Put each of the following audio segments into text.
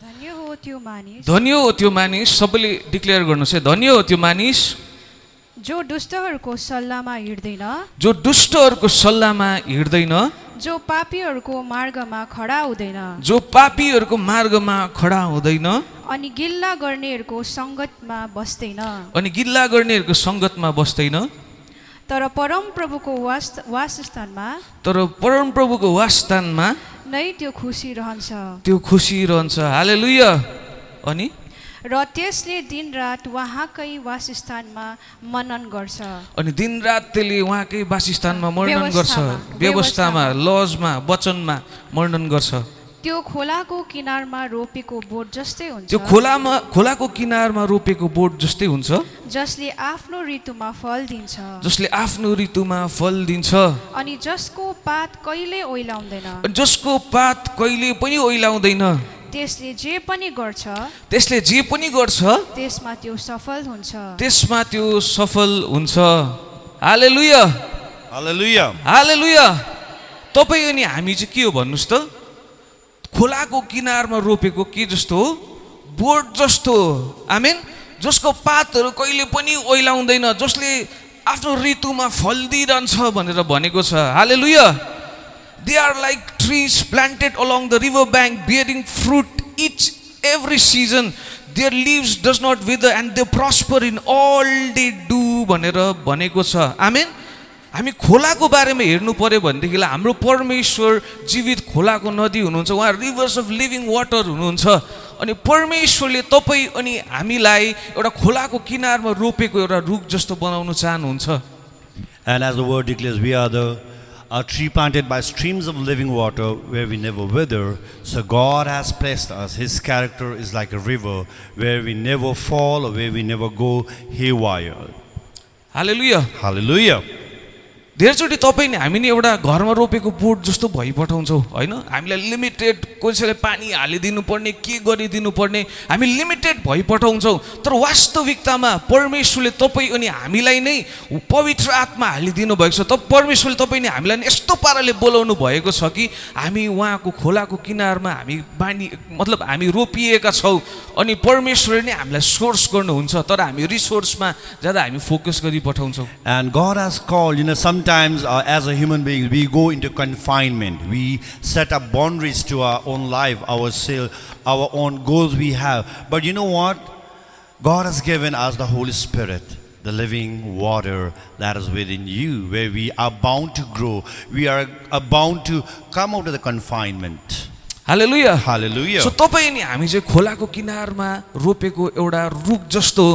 धन्य हो त्यो मानिस धन्य हो त्यो मानिस सबैले डिक्लेयर गर्नुहोस् है धन्य हो त्यो मानिस जो दुष्टहरूको सल्लाहमा हिँड्दैन जो दुष्टहरूको सल्लाहमा हिँड्दैन जो पापीहरूको मार्गमा खडा हुँदैन जो पापीहरूको मार्गमा खडा हुँदैन अनि गिल्ला गर्नेहरूको सङ्गतमा बस्दैन अनि गिल्ला गर्नेहरूको सङ्गतमा बस्दैन तर परमप्रभुको वासस्थानमा तर परमप्रभुको वासस्थानमा नै त्यो खुसी रहन्छ त्यो खुसी रहन्छ हालेलुया अनि र त्यसले दिनरात उहाँकै वासस्थानमा मनन गर्छ अनि दिनरात त्यसले उहाँकै वासस्थानमा वर्णन गर्छ व्यवस्थामा लजमा वचनमा वर्णन गर्छ त्यो खोलाको किनारमा रोपेको बोट जस्तै हुन्छ त्यो खोलाको किनारमा रोपेको बोट जस्तै हुन्छ जसले आफ्नो ऋतुमा फल दिन्छ जसले आफ्नो ऋतुमा फल दिन्छ अनि जसको पात कहिले ओइलाउँदैन जसको पात कहिले पनि ओइलाउँदैन त्यसले जे पनि गर्छ त्यसमा त्यो सफल हुन्छ त्यसमा त्यो सफल हुन्छ हालेलुया Hallelujah. हालेलुया तपाईँ अनि हामी चाहिँ के हो भन्नुहोस् त खोलाको किनारमा रोपेको के जस्तो हो बोट जस्तो हो आमेन जसको पातहरू कहिले पनि ओइलाउँदैन जसले आफ्नो ऋतुमा फल दिइरहन्छ भनेर भनेको छ हालेलुया They are like trees planted along the river bank bearing fruit each every season. Their leaves does not wither and they prosper in all they do भनेर भनेको छ आमेन हामी खोलाको बारेमा हेर्नु पर्यो भनेदेखिलाई हाम्रो परमेश्वर जीवित खोलाको नदी हुनुहुन्छ उहाँ रिभर्स अफ लिभिङ वाटर हुनुहुन्छ अनि परमेश्वरले तपाईँ अनि हामीलाई एउटा खोलाको किनारमा रोपेको एउटा रुख जस्तो बनाउन चाहनुहुन्छ And as the word declares, we are a tree planted by streams of living water where we never wither. So God has placed us. His character is like a river where we never fall or where we never go haywire. Hallelujah. Hallelujah. धेरैचोटि तपाईँ नि हामी नि एउटा घरमा रोपेको बोट जस्तो भइपठाउँछौँ होइन हामीलाई लिमिटेड कसैले पानी हालिदिनु पर्ने के गरिदिनु पर्ने हामी लिमिटेड भइपठाउँछौँ तर वास्तविकतामा परमेश्वरले तपाईँ अनि हामीलाई नै पवित्र आत्मा हालिदिनु भएको छ त परमेश्वरले तपाईँ नि हामीलाई यस्तो पाराले बोलाउनु भएको छ कि हामी उहाँको खोलाको किनारमा हामी मतलब हामी रोपिएका छौँ अनि परमेश्वरले नै हामीलाई सोर्स गर्नुहुन्छ तर हामी रिसोर्समा ज्यादा हामी focus गरिपठाउँछौँ And God has called, sometimes as a human being, we go into confinement. We set up boundaries to our own life, our own goals we have. But you know what? God has given us the Holy Spirit, the living water that is within you, where we are bound to grow. We are bound to come out of the confinement. Hallelujah. Hallelujah. So तपाईं नि हामी चाहिँ खोलाको किनारमा रोपेको एउटा रुख जस्तो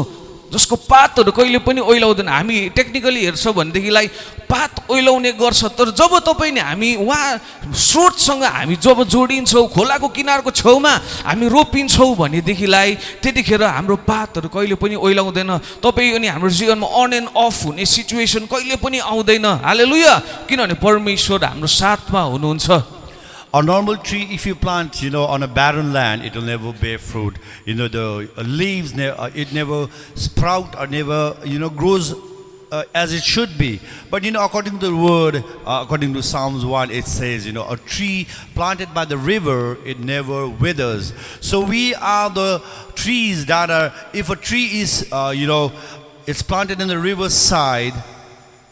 जसको पातहरू कहिले पनि ओइलाउँदैन हामी टेक्निकली हेर्छौँ भनेदेखिलाई पात ओइलाउने गर्छ तर जब तपाईँ नि हामी उहाँ स्रोतसँग हामी जब जोडिन्छौँ खोलाको किनारको छेउमा हामी रोपिन्छौँ भनेदेखिलाई त्यतिखेर हाम्रो पातहरू कहिले पनि ओइलाउँदैन तपाईँ अनि हाम्रो जीवनमा अन एन्ड अफ हुने सिचुएसन कहिले पनि आउँदैन हालेलुया किनभने परमेश्वर हाम्रो साथमा हुनुहुन्छ A normal tree, if you plant, on a barren land, it will never bear fruit. The leaves, it never sprout or never, grows as it should be. But, according to the word, according to Psalms 1, it says, a tree planted by the river, it never withers. So we are the trees that are, if a tree is, it's planted in the river's side,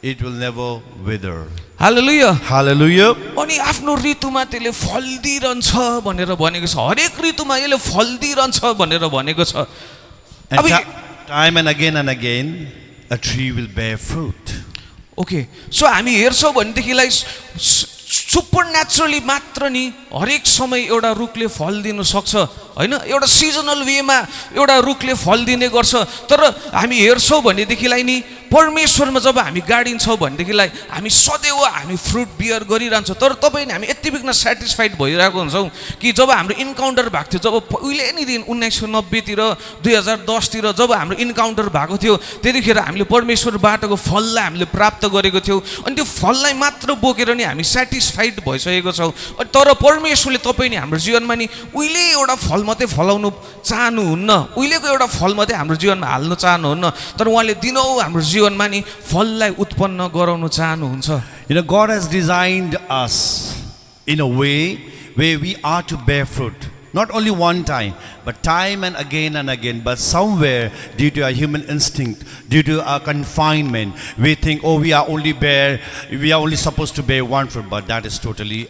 it will never wither. Hallelujah. Hallelujah. अनि आफ्नो ऋतुमा त्यसले फल दिइरहन्छ भनेर भनेको छ हरेक ऋतुमा यसले फल दिइरहन्छ भनेर भनेको छ And time and again a tree will bear fruit. Okay. So हामी हेर्छौँ भनेदेखिलाई सुपरन्याचुरली मात्र नि हरेक समय एउटा रुखले फल दिन सक्छ हैन एउटा सिजनल वेमा एउटा रुखले फल दिने गर्छ तर हामी हेर्छौँ भनेदेखिलाई नि परमेश्वरमा जब हामी गाडिन्छौँ भनेदेखिलाई हामी सदैव हामी फ्रुट बियर गरिरहन्छौँ तर तपाईँ हामी यति बिघ्न सेटिस्फाइड भइरहेको हुन्छौँ कि जब हाम्रो इन्काउन्टर भएको थियो जब उहिले नै दिन 1990 तिर 2010 तिर जब हाम्रो इन्काउन्टर भएको थियो त्यतिखेर हामीले परमेश्वरबाटको फललाई हामीले प्राप्त गरेको थियौँ अनि त्यो फललाई मात्र बोकेर नि हामी सेटिस्फाइड भइसकेको छौँ तर परमेश्वरले तपाईँ नि हाम्रो जीवनमा नि उहिले एउटा फल मात्रै फलाउनु चाहनुहुन्न उहिलेको एउटा फल मात्रै हाम्रो जीवनमा हाल्न चाहनुहुन्न तर उहाँले दिनौ हाम्रो जीवनमा नि फललाई उत्पन्न गराउन चाहनुहुन्छ God has designed us in a way where we are to bear fruit. Not only one time, but time and again. But somewhere, due to our human instinct, due to our confinement, we think, oh, we are only supposed to bear one fruit. But that is totally,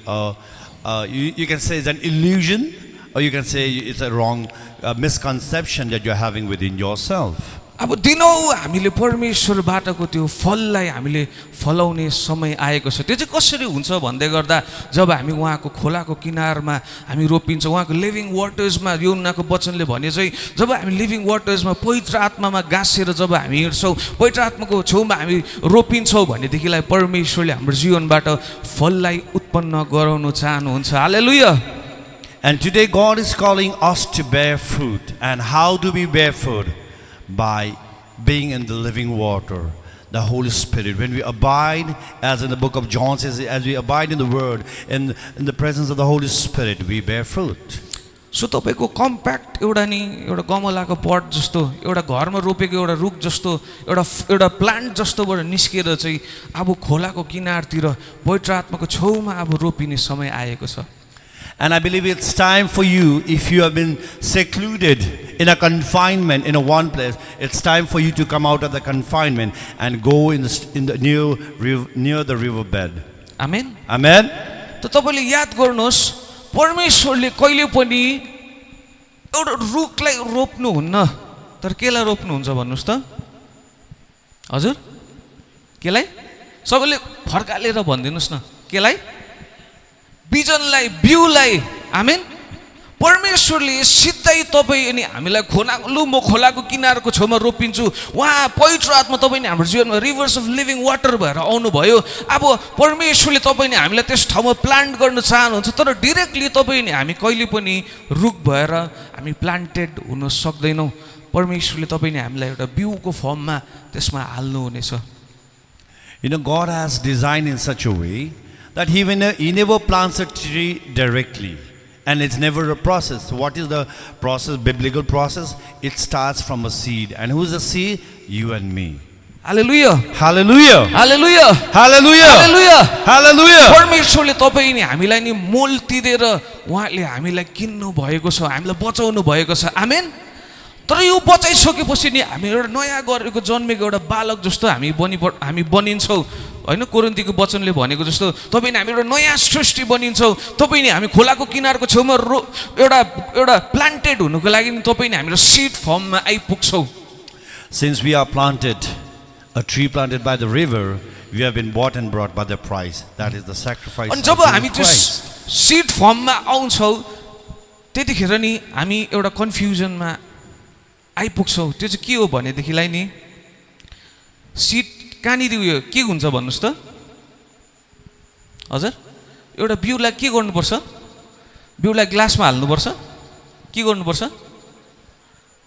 you can say it's an illusion, or you can say it's a wrong misconception that you're having within yourself. अब दिनौँ हामीले परमेश्वरबाटको त्यो फललाई हामीले फलाउने समय आएको छ। त्यो चाहिँ कसरी हुन्छ भन्दै गर्दा जब हामी उहाँको खोलाको किनारमा हामी रोपिन्छौँ, उहाँको लिभिङ वाटर्समा यूहन्नाको वचनले भने चाहिँ जब हामी लिभिङ वाटर्समा पवित्र आत्मामा गाँसेर जब हामी हिँड्छौँ, पवित्र आत्माको छेउमा हामी रोपिन्छौँ भनेदेखिलाई परमेश्वरले हाम्रो जीवनबाट फललाई उत्पन्न गराउन चाहनुहुन्छ। हालेलुया। And today God is calling us to bear fruit. And how do we bear fruit? By being in the living water, the Holy Spirit. When we abide, as in the book of John says, as we abide in the Word, in the presence of the Holy Spirit, we bear fruit. So तपाईँको compact एउटा नि एउटा गमलाको पट जस्तो एउटा घरमा रोपेको एउटा रुख जस्तो एउटा प्लान्ट जस्तोबाट निस्केर चाहिँ अब खोलाको किनारतिर पवित्र आत्माको छेउमा अब रोपिने समय आएको छ। And I believe it's time for you, if you have been secluded in a confinement in a one place, it's time for you to come out of the confinement and go in the near the riverbed. Amen. Amen. त तपाईँले याद गर्नुहोस् परमेश्वरले कहिले पनि एउटा रुखलाई रोप्नुहुन्न, तर केलाई रोप्नुहुन्छ भन्नुहोस् त? हजुर केलाई? सबैले फर्कालेर भनिदिनुहोस् न, केलाई? बिजनलाई, बिउलाई। आमेन। परमेश्वरले सिधै तपाईँ अनि हामीलाई म खोलाको किनारको छेउमा रोपिन्छु, उहाँ पवित्र आत्मा तपाईँ हाम्रो जीवनमा रिभर्स अफ लिभिङ वाटर भएर आउनुभयो। अब परमेश्वरले तपाईँ हामीलाई त्यस ठाउँमा प्लान्ट गर्न चाहनुहुन्छ, तर डिरेक्टली तपाईँ हामी कहिले पनि रुख भएर हामी प्लान्टेड हुन सक्दैनौँ। परमेश्वरले तपाईँ हामीलाई एउटा बिउको फर्ममा त्यसमा हाल्नुहुनेछ। You know, God has designed in such a way that He never plants a tree directly. And it's never a process. So what is the process, biblical process? It starts from a seed. And who's the seed? You and me. Hallelujah. Hallelujah. Hallelujah. Hallelujah. Hallelujah. Hallelujah. परमेश्वरले तपाईँ नि हामीलाई नि मोल तिरेर उहाँले हामीलाई किन्नु भएको छ, हामीलाई बचाउनु भएको छ। आमेन। तर यो बचाइसकेपछि नि हामी एउटा नयाँ गरेको जन्मेको एउटा बालक जस्तो हामी बनिन्छौँ हैन। कोरिन्थीको वचनले भनेको जस्तो तपाईँ हामी एउटा नयाँ सृष्टि बनिन्छौँ। तपाईँ नि हामी खोलाको किनारको छेउमा एउटा प्लान्टेड हुनुको लागि नि तपाईँ नि हामीलाई सीड फर्ममा आइपुग्छौँ। Since we are planted, a tree planted by the river, we have been bought and brought by the price. That is the sacrifice अनि of जब हामी त्यो Christ. सीड फर्ममा आउँछौँ त्यतिखेर नि हामी एउटा कन्फ्युजनमा आइपुग्छौँ। त्यो चाहिँ के हो भनेदेखिलाई नि सीड कहाँनिर उयो के हुन्छ भन्नुहोस् त? हजुर एउटा बिउलाई के गर्नुपर्छ? बिउलाई ग्लासमा हाल्नुपर्छ? के गर्नुपर्छ?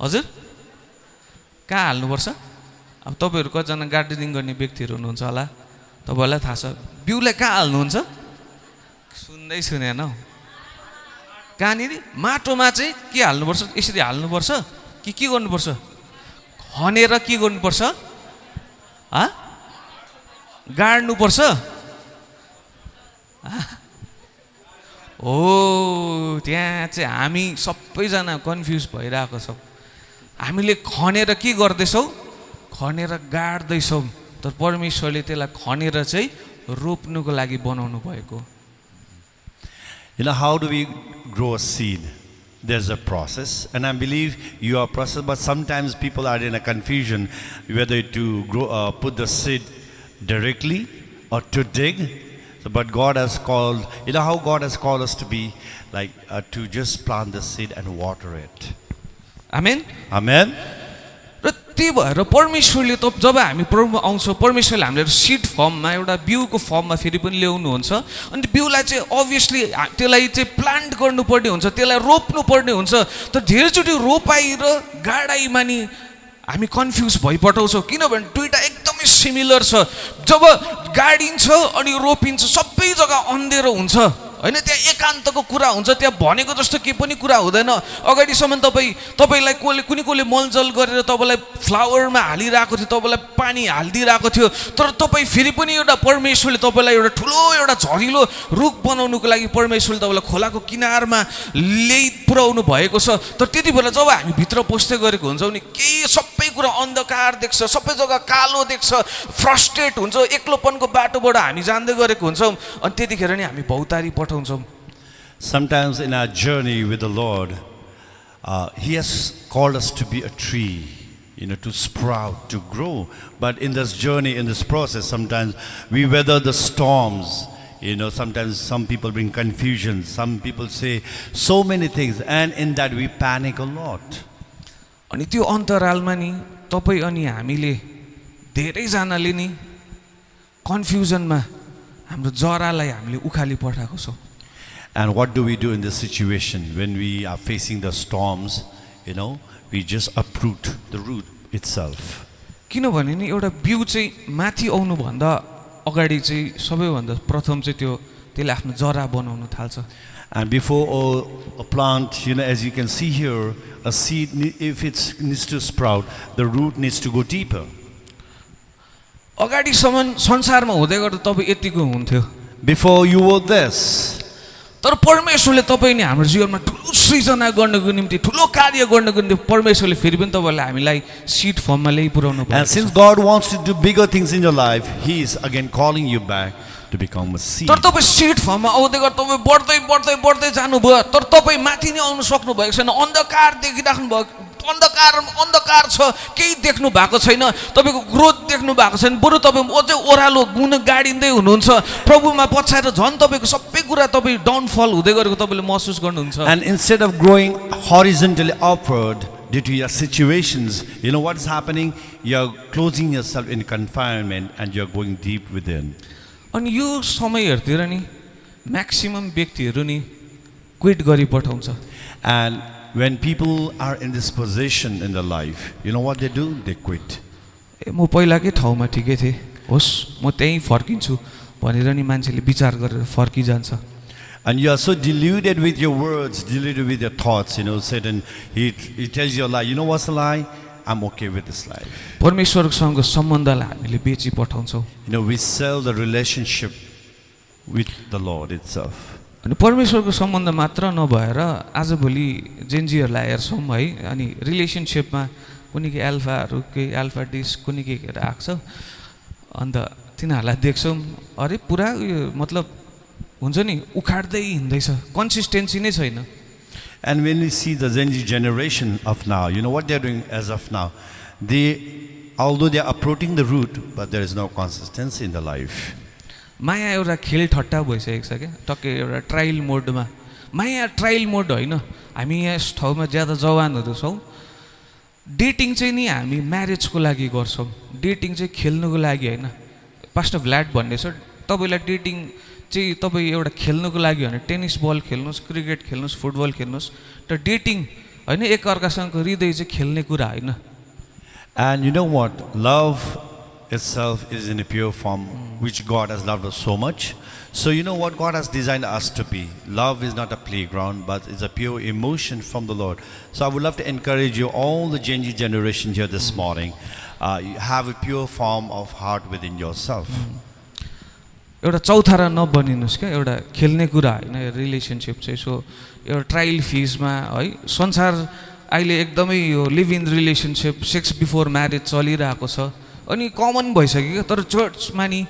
हजुर कहाँ हाल्नुपर्छ? अब तपाईँहरू कतिजना गार्डनिङ गर्ने व्यक्तिहरू हुनुहुन्छ होला, तपाईँहरूलाई थाहा छ। बिउलाई कहाँ हाल्नुहुन्छ? सुन्दै सुनेन हौ। कहाँनिर? माटोमा चाहिँ के हाल्नुपर्छ? यसरी हाल्नुपर्छ कि के गर्नुपर्छ? खनेर के गर्नुपर्छ? गाड्नुपर्छ? हो, त्यहाँ चाहिँ हामी सबैजना कन्फ्युज भइरहेको छौँ। हामीले खनेर के गर्दैछौँ? खनेर गाड्दैछौँ। तर परमेश्वरले त्यसलाई खनेर चाहिँ रोप्नुको लागि बनाउनु भएको। You know, how do we grow a seed? There's a process, and I believe you are process, but sometimes people are in a confusion whether to grow, put the seed directly or to dig. So, but God has called, you know how God has called us to be like to just plant the seed and water it. Amen. Amen. र त्यही भएर परमेश्वरले त जब हामी प्रभुमा आउँछौँ परमेश्वरले हामीलाई seed फर्ममा एउटा बिउको फर्ममा फेरि पनि ल्याउनुहुन्छ। अनि बिउलाई चाहिँ अभियसली त्यसलाई चाहिँ प्लान्ट गर्नुपर्ने हुन्छ, त्यसलाई रोप्नुपर्ने हुन्छ। तर धेरैचोटि रोपाइ र गाडाइमा नि हामी कन्फ्युज भइपठाउँछौँ, किनभने दुईवटा एकदमै सिमिलर छ। जब गाडिन्छ अनि रोपिन्छ सबै जग्गा अँधेरो हुन्छ होइन त्यहाँ एकान्तको कुरा हुन्छ, त्यहाँ भनेको जस्तो केही पनि कुरा हुँदैन। अगाडिसम्म तपाईँलाई कुनै मलजल गरेर तपाईँलाई फ्लावरमा हालिरहेको थियो, तपाईँलाई पानी हालिदिइरहेको थियो, तर तपाईँ फेरि पनि एउटा परमेश्वरले तपाईँलाई एउटा ठुलो एउटा झरिलो रुख बनाउनुको लागि परमेश्वरले तपाईँलाई खोलाको किनारमा पुर्याउनु भएको छ। तर त्यति बेला जब हामी भित्र पस्दै गरेको हुन्छौँ नि, केही सबै कुरा अन्धकार देख्छ, सबै जग्गा कालो देख्छ, फ्रस्ट्रेट हुन्छ, एक्लोपनको बाटोबाट हामी जाँदै गरेको हुन्छौँ। अनि त्यतिखेर नि हामी भौतारी पठाउँछौँ। Sometimes in our journey with the Lord, He has called us to be a tree, to sprout, to grow. But in this journey, in this process, sometimes we weather the storms. Sometimes some people bring confusion. Some people say so many things, and in that we panic a lot. अनि त्यो अन्तरालमा नि तपाईँ अनि हामीले धेरैजनाले नि कन्फ्युजनमा हाम्रो जरालाई हामीले उखाली पठाएको छौँ। And what do we do in this situation when we are facing the storms? We just uproot the root itself. किनभने नि एउटा बिउ चाहिँ माथि आउनुभन्दा अगाडि चाहिँ सबैभन्दा प्रथम चाहिँ त्यसले आफ्नो जरा बनाउन थाल्छ। And before a plant, as you can see here, a seed, if it needs to sprout, the root needs to go deeper. अगाडिसम्म संसारमा हुँदै गर्दा तपाईँ यतिको हुन्थ्यो। Before you were this. तर परमेश्वरले तपाईँ नि हाम्रो जीवनमा ठुलो सृजना गर्नको निम्ति, ठुलो कार्य गर्नको निम्ति परमेश्वरले फेरि पनि तपाईँलाई हामीलाई सिड फर्ममा ल्याइ पुर्याउनु भयो। And since God wants to do bigger things in your life, He is again calling you back to become a seed. तर तपाईँ सिड फर्ममा आउँदै गर्दा तपाईँ बढ्दै बढ्दै बढ्दै जानुभयो, तर तपाईँ माथि नै आउनु सक्नु भएको छैन। अन्धकार देखिराख्नु भयो, अन्धकार छ, केही देख्नु भएको छैन, तपाईँको ग्रोथ देख्नु भएको छैन, बरु तपाईँ अझै ओह्रालो गुण गाडिँदै हुनुहुन्छ। प्रभुमा पछाएर झन् तपाईँको सबै कुरा तपाईँ डाउनफल हुँदै गरेको तपाईँले महसुस गर्नुहुन्छ। And instead of growing horizontally upward due to your situations, what is happening? You're closing yourself in confinement and you're going deep within. अनि यो समयहरूतिर नि म्याक्सिमम व्यक्तिहरू नि क्विट गरी पठाउँछ। And when people are in this position in their life, you know what they do? They quit. म पहिलाकै ठाउँमा ठिकै थिएँ, होस् म त्यहीँ फर्किन्छु भनेर नि मान्छेले विचार गरेर फर्किजान्छ। And you are so deluded with your words, deluded with your thoughts. Satan, he tells you a lie. You know what's a lie? I'm okay with this life. परमेश्वरसँग सम्बन्धलाई हामीले बेची पठाउँछौँ। We sell the relationship with the Lord itself. अनि परमेश्वरको सम्बन्ध मात्र नभएर आजभोलि जेन्जीहरूलाई हेर्छौँ है, अनि रिलेसनसिपमा कुनै के एल्फाहरू, केही एल्फा डिस कुनै के राख्छ, अन्त तिनीहरूलाई देख्छौँ अरे पुरा उयो मतलब हुन्छ नि उखाड्दै हिँड्दैछ, कन्सिस्टेन्सी नै छैन। And when we see the Gen Z generation of now, what they're doing as of now, although they are uprooting the root, but there is no consistency in the life. माया एउटा खेल ठट्टा भइसकेको छ क्या, टक्कै एउटा ट्रायल मोडमा। माया trial मोड होइन, हामी यहाँ यस ठाउँमा ज्यादा जवानहरू छौँ। डेटिङ चाहिँ नि हामी म्यारेजको लागि गर्छौँ, डेटिङ चाहिँ खेल्नुको लागि होइन। पास्टर भ्ल्याड भन्ने छ, तपाईँलाई डेटिङ चाहिँ तपाईँ एउटा खेल्नुको लागि होइन, टेनिस बल खेल्नुहोस्, क्रिकेट खेल्नुहोस्, फुटबल खेल्नुहोस्, तर डेटिङ होइन एकअर्कासँगको हृदय चाहिँ खेल्ने कुरा होइन। And you know what? Love itself is in a pure form, which God has loved us so much. So you know what God has designed us to be. Love is not a playground, but it's a pure emotion from the Lord. So I would love to encourage you, all the Gen Z generation here this morning, you have a pure form of heart within yourself. एउटा चौथारा नबनिनुहोस् क्या, एउटा खेल्ने कुरा होइन relationship चाहिँ। So एउटा trial फेजमा है, संसार अहिले एकदमै यो live in relationship, sex before marriage चलिरहेको छ, अनि कमन भइसक्यो क्या। तर चर्चमा नि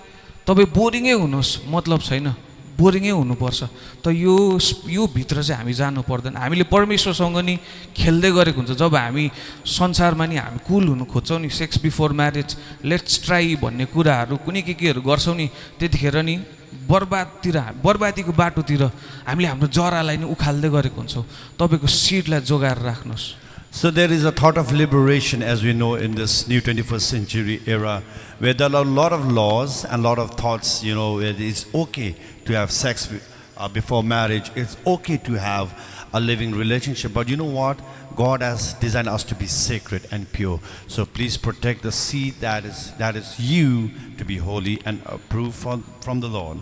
तपाईँ बोरिङै हुनुहोस् मतलब छैन, बोरिङै हुनुपर्छ। त यो भित्र चाहिँ हामी जानु पर्दैन। हामीले परमेश्वरसँग नि खेल्दै गरेको हुन्छ। जब हामी संसारमा नि हामी कुल हुनु खोज्छौँ नि, sex before marriage, let's try भन्ने कुराहरू कुनै केहरू गर्छौँ नि, त्यतिखेर नि बर्बादीको बाटोतिर हामीले हाम्रो जरालाई नि उखाल्दै गरेको हुन्छौँ। तपाईँको सिडलाई जोगाएर राख्नुहोस्। So there is a thought of liberation, as we know, in this new 21st century era, where there are a lot of laws and a lot of thoughts, where it's okay to have sex before marriage. It's okay to have a living relationship. But you know what? God has designed us to be sacred and pure. So please protect the seed that is you to be holy and approved from the Lord.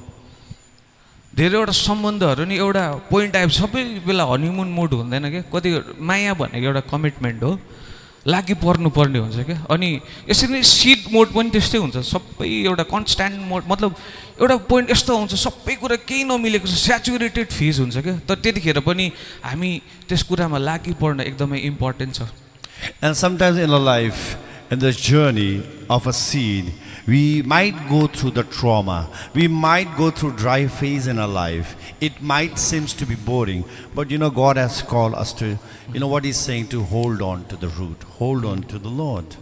धेरैवटा सम्बन्धहरू नि एउटा point आएपछि सबै बेला honeymoon मोड हुँदैन क्या कति माया भनेको एउटा कमिटमेन्ट हो लागि पर्नुपर्ने हुन्छ क्या अनि यसरी नै सिड मोड पनि त्यस्तै हुन्छ सबै एउटा कन्स्ट्यान्ट मोड मतलब एउटा पोइन्ट यस्तो आउँछ सबै कुरा केही नमिलेको छ स्याचुरेटेड फेज हुन्छ क्या तर त्यतिखेर पनि हामी त्यस कुरामा लागि पर्न एकदमै इम्पोर्टेन्ट छ And sometimes in our life, in this journey of a seed, we might go through the trauma. We might go through dry phase in our life. It might seems to be boring, but God has called us to, what He's saying, to hold on to the root, hold on to the Lord.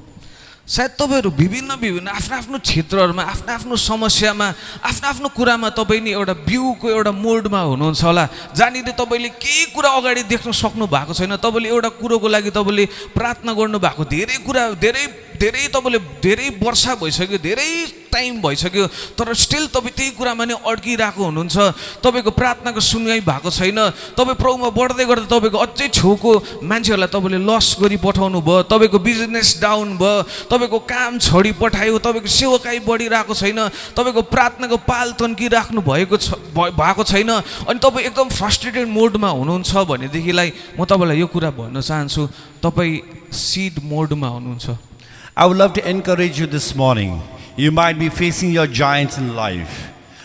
सायद तपाईँहरू विभिन्न विभिन्न आफ्नो आफ्नो क्षेत्रहरूमा आफ्नो आफ्नो समस्यामा आफ्नो आफ्नो कुरामा तपाईँ नि एउटा बिउको एउटा मोडमा हुनुहुन्छ होला जहाँनिर तपाईँले केही कुरा अगाडि देख्न सक्नु भएको छैन तपाईँले एउटा कुरोको लागि तपाईँले प्रार्थना गर्नु भएको धेरै कुरा धेरै तपाईँले धेरै वर्ष भइसक्यो धेरै टाइम भइसक्यो तर स्टिल तपाईँ त्यही कुरामा नै अड्किरहेको हुनुहुन्छ तपाईँको प्रार्थनाको सुनवाई भएको छैन तपाईँ प्रभुमा बढ्दै गर्दा तपाईँको अझै छेउको मान्छेहरूलाई तपाईँले लस गरी पठाउनु भयो तपाईँको बिजनेस डाउन भयो तपाईँको काम छोडी पठायो तपाईँको सेवकाई बढिरहेको छैन तपाईँको प्रार्थनाको पाल तन्किराख्नु भएको छैन अनि तपाईँ एकदम फ्रस्ट्रेटेड मोडमा हुनुहुन्छ भनेदेखिलाई म तपाईँलाई यो कुरा भन्न चाहन्छु तपाईँ सिड मोडमा हुनुहुन्छ I would love to encourage you this morning. You might be facing your giants in life.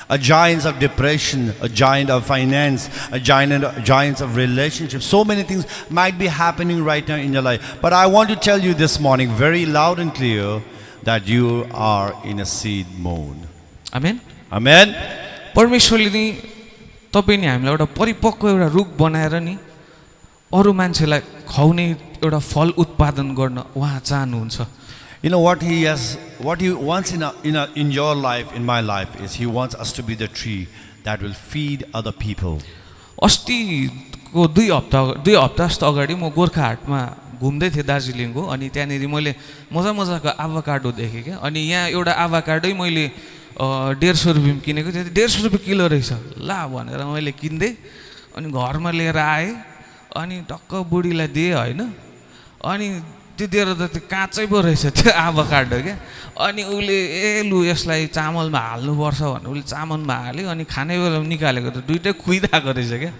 A giant of depression, a giant of finance, giants of relationships. So many things might be happening right now in your life. But I want to tell you this morning, very loud and clear, that you are in a seed mode. Amen. Amen. परमेश्वरले नि तपाईँ नि हामीलाई एउटा परिपक्व एउटा रुख बनाएर नि अरू मान्छेलाई खुवाउने एउटा फल उत्पादन गर्न उहाँ चाहनुहुन्छ What He wants in your life, in my life, is He wants us to be the tree that will feed other people. अस्तिको दुई हप्ता जस्तो अगाडि म गोर्खा हाटमा घुम्दै थिएँ दार्जिलिङको अनि त्यहाँनिर मैले मजाको आभाकाडो देखेँ क्या अनि यहाँ एउटा आभाकाडै मैले 150 रुपियाँ किनेको थियो 150 रुपियाँ किलो रहेछ ला भनेर मैले किन्दै अनि घरमा लिएर आएँ अनि टक्क बुढीलाई दिएँ होइन अनि त्यो दिएर त त्यो काँचै पो रहेछ त्यो आभाकाडो क्या अनि उसले लु यसलाई चामलमा हाल्नुपर्छ भनेर उसले चामलमा हाल्यो अनि खाने बेलामा निकालेको त दुइटै खुइरहेको रहेछ क्या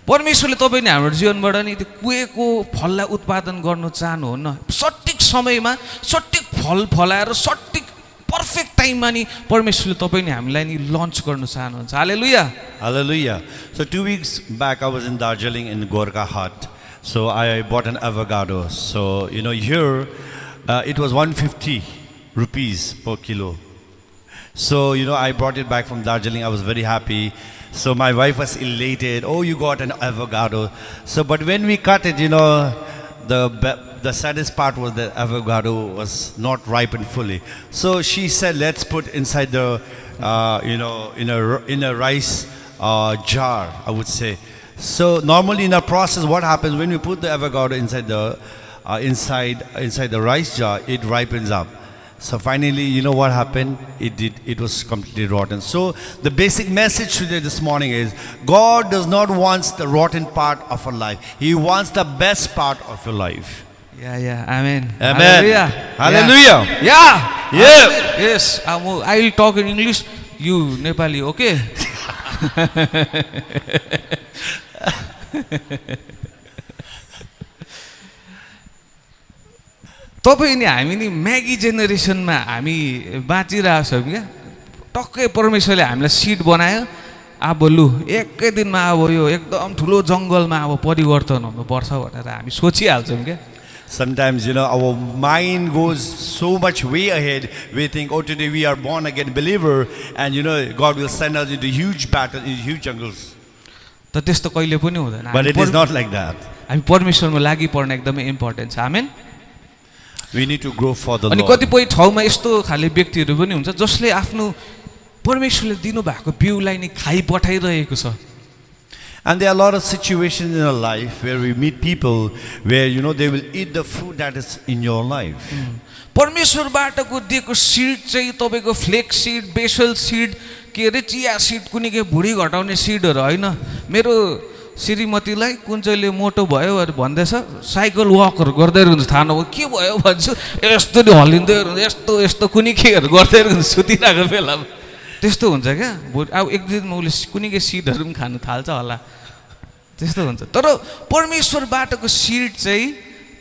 परमेश्वरले तपाईँ नि हाम्रो जीवनबाट नि त्यो कुहेको फललाई उत्पादन गर्नु चाहनुहुन्न सठिक समयमा सठिक फल फलाएर सठिक पर्फेक्ट टाइममा नि परमेश्वरले तपाईँ नि हामीलाई नि लन्च गर्नु चाहनुहुन्छ हालेलुया Hallelujah. So 2 weeks back I was in Darjeeling in Gorkha Hut. So I bought an avocado. So here it was 150 rupees per kilo. So I brought it back from Darjeeling. I was very happy. So my wife was elated. Oh, you got an avocado. So but when we cut it, the saddest part was that avocado was not ripened fully. So she said, let's put inside the in a rice jar, I would say. So normally in our process, what happens when we put the avocado inside the inside the rice jar, it ripens up. So finally, what happened? It was completely rotten. So the basic message today this morning is God does not want the rotten part of our life. He wants the best part of your life. Yeah, amen. Amen. Hallelujah. Hallelujah. Yeah. Yes. I will talk in English. You Nepali, okay? तपाईँ नि हामी नि Maggi जेनेरेसनमा हामी बाँचिरहेको छौँ क्या टक्कै परमेश्वरले हामीलाई सिड बनायो अब लु एकै दिनमा अब यो एकदम ठुलो जङ्गलमा अब परिवर्तन हुनुपर्छ भनेर हामी सोचिहाल्छौँ क्या Sometimes, our mind goes so much way ahead. We think, oh, today we are born again believer, and God will send us into huge battles, in huge jungles. त त्यस्तो कहिले पनि हुँदैन But it is not like that. हामी परमेश्वरमा लागि पर्न एकदमै important छ आमेन We need to grow for the अनि Lord. कतिपय ठाउँमा यस्तो खाले व्यक्तिहरू पनि हुन्छ जसले आफ्नो परमेश्वरले दिनुभएको बिउलाई नि खाइ पठाइरहेको छ And there are a lot of situations in our life where we meet people where they will eat the food that is in your life. परमेश्वरबाटको दिएको सिड चाहिँ तपाईँको फ्लेक्स सिड बेसल सिड के अरे चिया सिड कुनै के भुँडी घटाउने सिडहरू होइन मेरो श्रीमतीलाई कुन चाहिँले मोटो भयो भन्दैछ साइकल वकहरू गर्दै रहन्छ थाहा नभयो के भयो भन्छु यस्तो नि हल्लिँदै रहन्छ यस्तो कुनै केहरू गर्दै रहन्छ सुतिरहेको बेलामा त्यस्तो हुन्छ क्या अब एक दिन उसले कुनैको सिडहरू पनि खानु थाल्छ होला त्यस्तो हुन्छ तर परमेश्वरबाटको सिड चाहिँ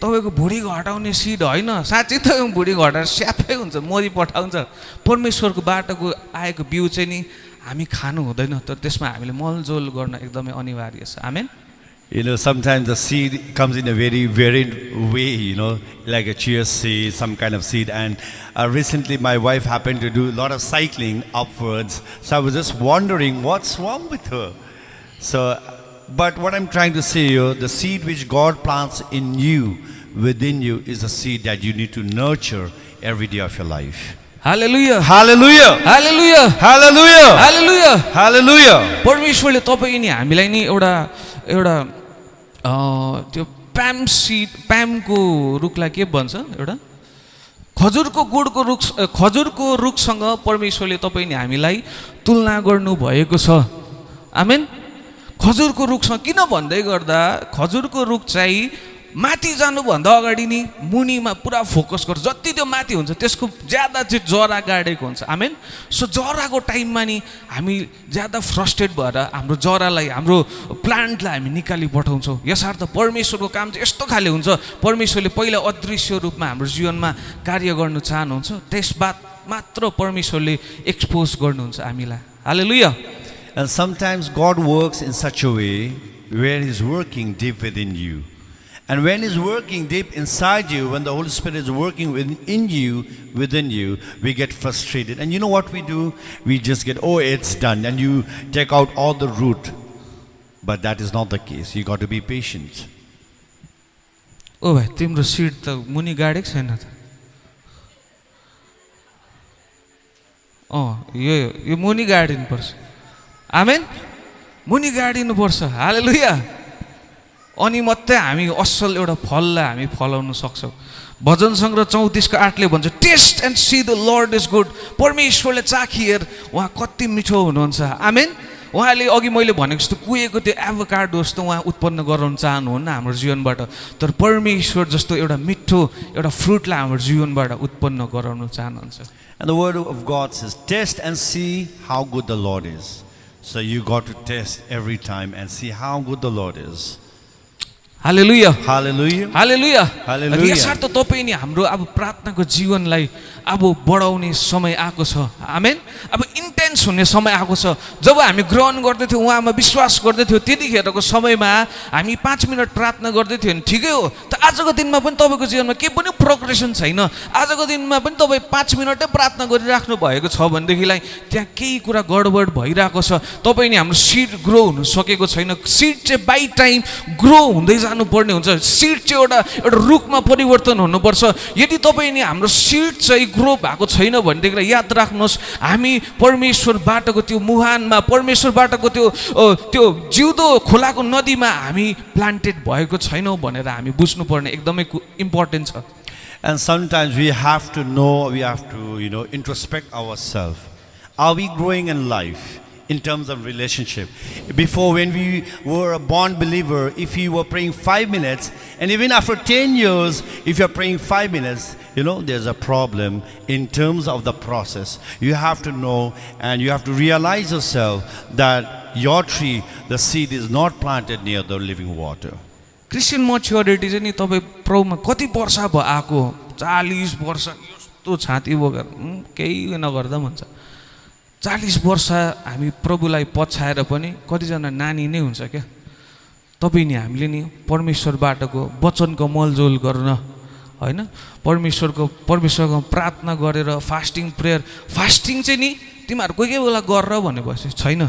तपाईँको भुँडी घटाउने सिड होइन साँच्चै त भुँडी घटाएर स्यापै हुन्छ मरि पठाउँछ परमेश्वरको बाटोको आएको बिउ चाहिँ नि हामी खानु हुँदैन तर त्यसमा हामीले मलजोल गर्न एकदमै अनिवार्य छ आमेन You know, sometimes the seed comes in a very varied way, you know, like a chia seed, some kind of seed. And recently my wife happened to do a lot of cycling upwards. So I was just wondering what's wrong with her. So, but what I'm trying to say here, the seed which God plants in you, within you, is a seed that you need to nurture every day of your life. Hallelujah. Hallelujah. Hallelujah. Hallelujah. Hallelujah. Hallelujah. परमेश्वरले तपाईँ नि हामीलाई नि एउटा त्यो प्यामको रुखलाई के भन्छ एउटा खजुरको रुखसँग परमेश्वरले तपाईँ नि हामीलाई तुलना गर्नु भएको छ आमेन खजुरको रुखसँग किन भन्दै गर्दा खजुरको रुख चाहिँ माथि जानुभन्दा अगाडि नि मुनिमा पुरा फोकस गर्छ जति त्यो माथि हुन्छ त्यसको ज्यादा चाहिँ जरा गाडेको हुन्छ आमेन सो जराको टाइममा नि हामी ज्यादा फ्रस्ट्रेट भएर हाम्रो जरालाई हाम्रो प्लान्टलाई हामी निकाली पठाउँछौँ यसर्थ परमेश्वरको काम चाहिँ यस्तो खाले हुन्छ परमेश्वरले पहिला अदृश्य रूपमा हाम्रो जीवनमा कार्य गर्नु चाहनुहुन्छ त्यसबाद मात्र परमेश्वरले एक्सपोज गर्नुहुन्छ हामीलाई हालेलुया And sometimes God works in such a way where He's working deep within you. And when He's working deep inside you, when the Holy Spirit is working within you, we get frustrated. And you know what we do? We just get, oh, it's done. And you take out all the root. But that is not the case. You got to be patient. ओ भाइ तिम्रो seed त मुनि गाडेको छैन त यो मुनि गाडिनु पर्छ आमेन मुनि गाडिनु पर्छ हालेलुया अनि मात्रै हामी असल एउटा फललाई हामी फलाउन सक्छौँ भजन सङ्ग्रह 34:8ले भन्छ taste and see the lord is good परमेश्वरले चाखी हेर उहाँ कति मिठो हुनुहुन्छ आमेन उहाँले अघि मैले भनेको जस्तो कुहेको त्यो एभोकाडो जस्तो उहाँ उत्पन्न गराउन चाहनुहुन्न हाम्रो जीवनबाट तर परमेश्वर जस्तो एउटा मिठो एउटा फ्रुटलाई हाम्रो जीवनबाट उत्पन्न गराउन चाहनुहुन्छ And the word of God says, test and see how good the Lord is. So you got to test every time and see how good the Lord is. Hallelujah Hallelujah. Hallelujah Hallelujah. यसर्थ तपाईँ नि हाम्रो अब प्रार्थनाको जीवनलाई अब बढाउने समय आएको छ आमेन अब इन्टेन्स हुने समय आएको छ जब हामी ग्रहण गर्दै थियौँ उहाँमा विश्वास गर्दै थियौँ त्यतिखेरको समयमा हामी 5 मिनट प्रार्थना गर्दै थियौँ नि ठिकै हो त आजको दिनमा पनि तपाईँको जीवनमा केही पनि प्रोग्रेसन छैन आजको दिनमा पनि तपाईँ 5 मिनटै प्रार्थना गरिराख्नु भएको छ भनेदेखिलाई त्यहाँ केही कुरा गडबड भइरहेको छ तपाईँ नि हाम्रो सिड ग्रो हुन सकेको छैन सिड चाहिँ बाई टाइम ग्रो हुँदै जानुपर्ने हुन्छ सिड चाहिँ एउटा रुखमा परिवर्तन हुनुपर्छ यदि तपाईँ नि हाम्रो सिड चाहिँ ग्रो भएको छैन भनेदेखिलाई याद राख्नुहोस् हामी परमेश्वरबाटको त्यो मुहानमा परमेश्वरबाटको त्यो जिउँदो खोलाको नदीमा हामी प्लान्टेड भएको छैनौँ भनेर हामी बुझ्नुपर्ने एकदमै इम्पोर्टेन्ट छ And sometimes we have to know, we have to, introspect ourselves. Are we growing in life in terms of relationship? Before, when we were a born believer, if you were praying 5 minutes, and even after 10 years, if you're praying 5 minutes, there's a problem in terms of the process. You have to know and you have to realize yourself that your tree, the seed is not planted near the living water. Christian maturity चाहिँ नि तपाईँ प्रभुमा कति वर्ष भयो आएको 40 वर्ष यस्तो छाती बोकेर केही नगर्दा पनि हुन्छ 40 वर्ष हामी प्रभुलाई पछाएर पनि कतिजना नानी नै हुन्छ क्या तपाईँ नि हामीले नि परमेश्वरबाटको वचनको मलजोल गर्न होइन परमेश्वरको प्रार्थना गरेर फास्टिङ प्रेयर फास्टिङ चाहिँ नि तिमीहरू कोही बेला गरेर भनेपछि छैन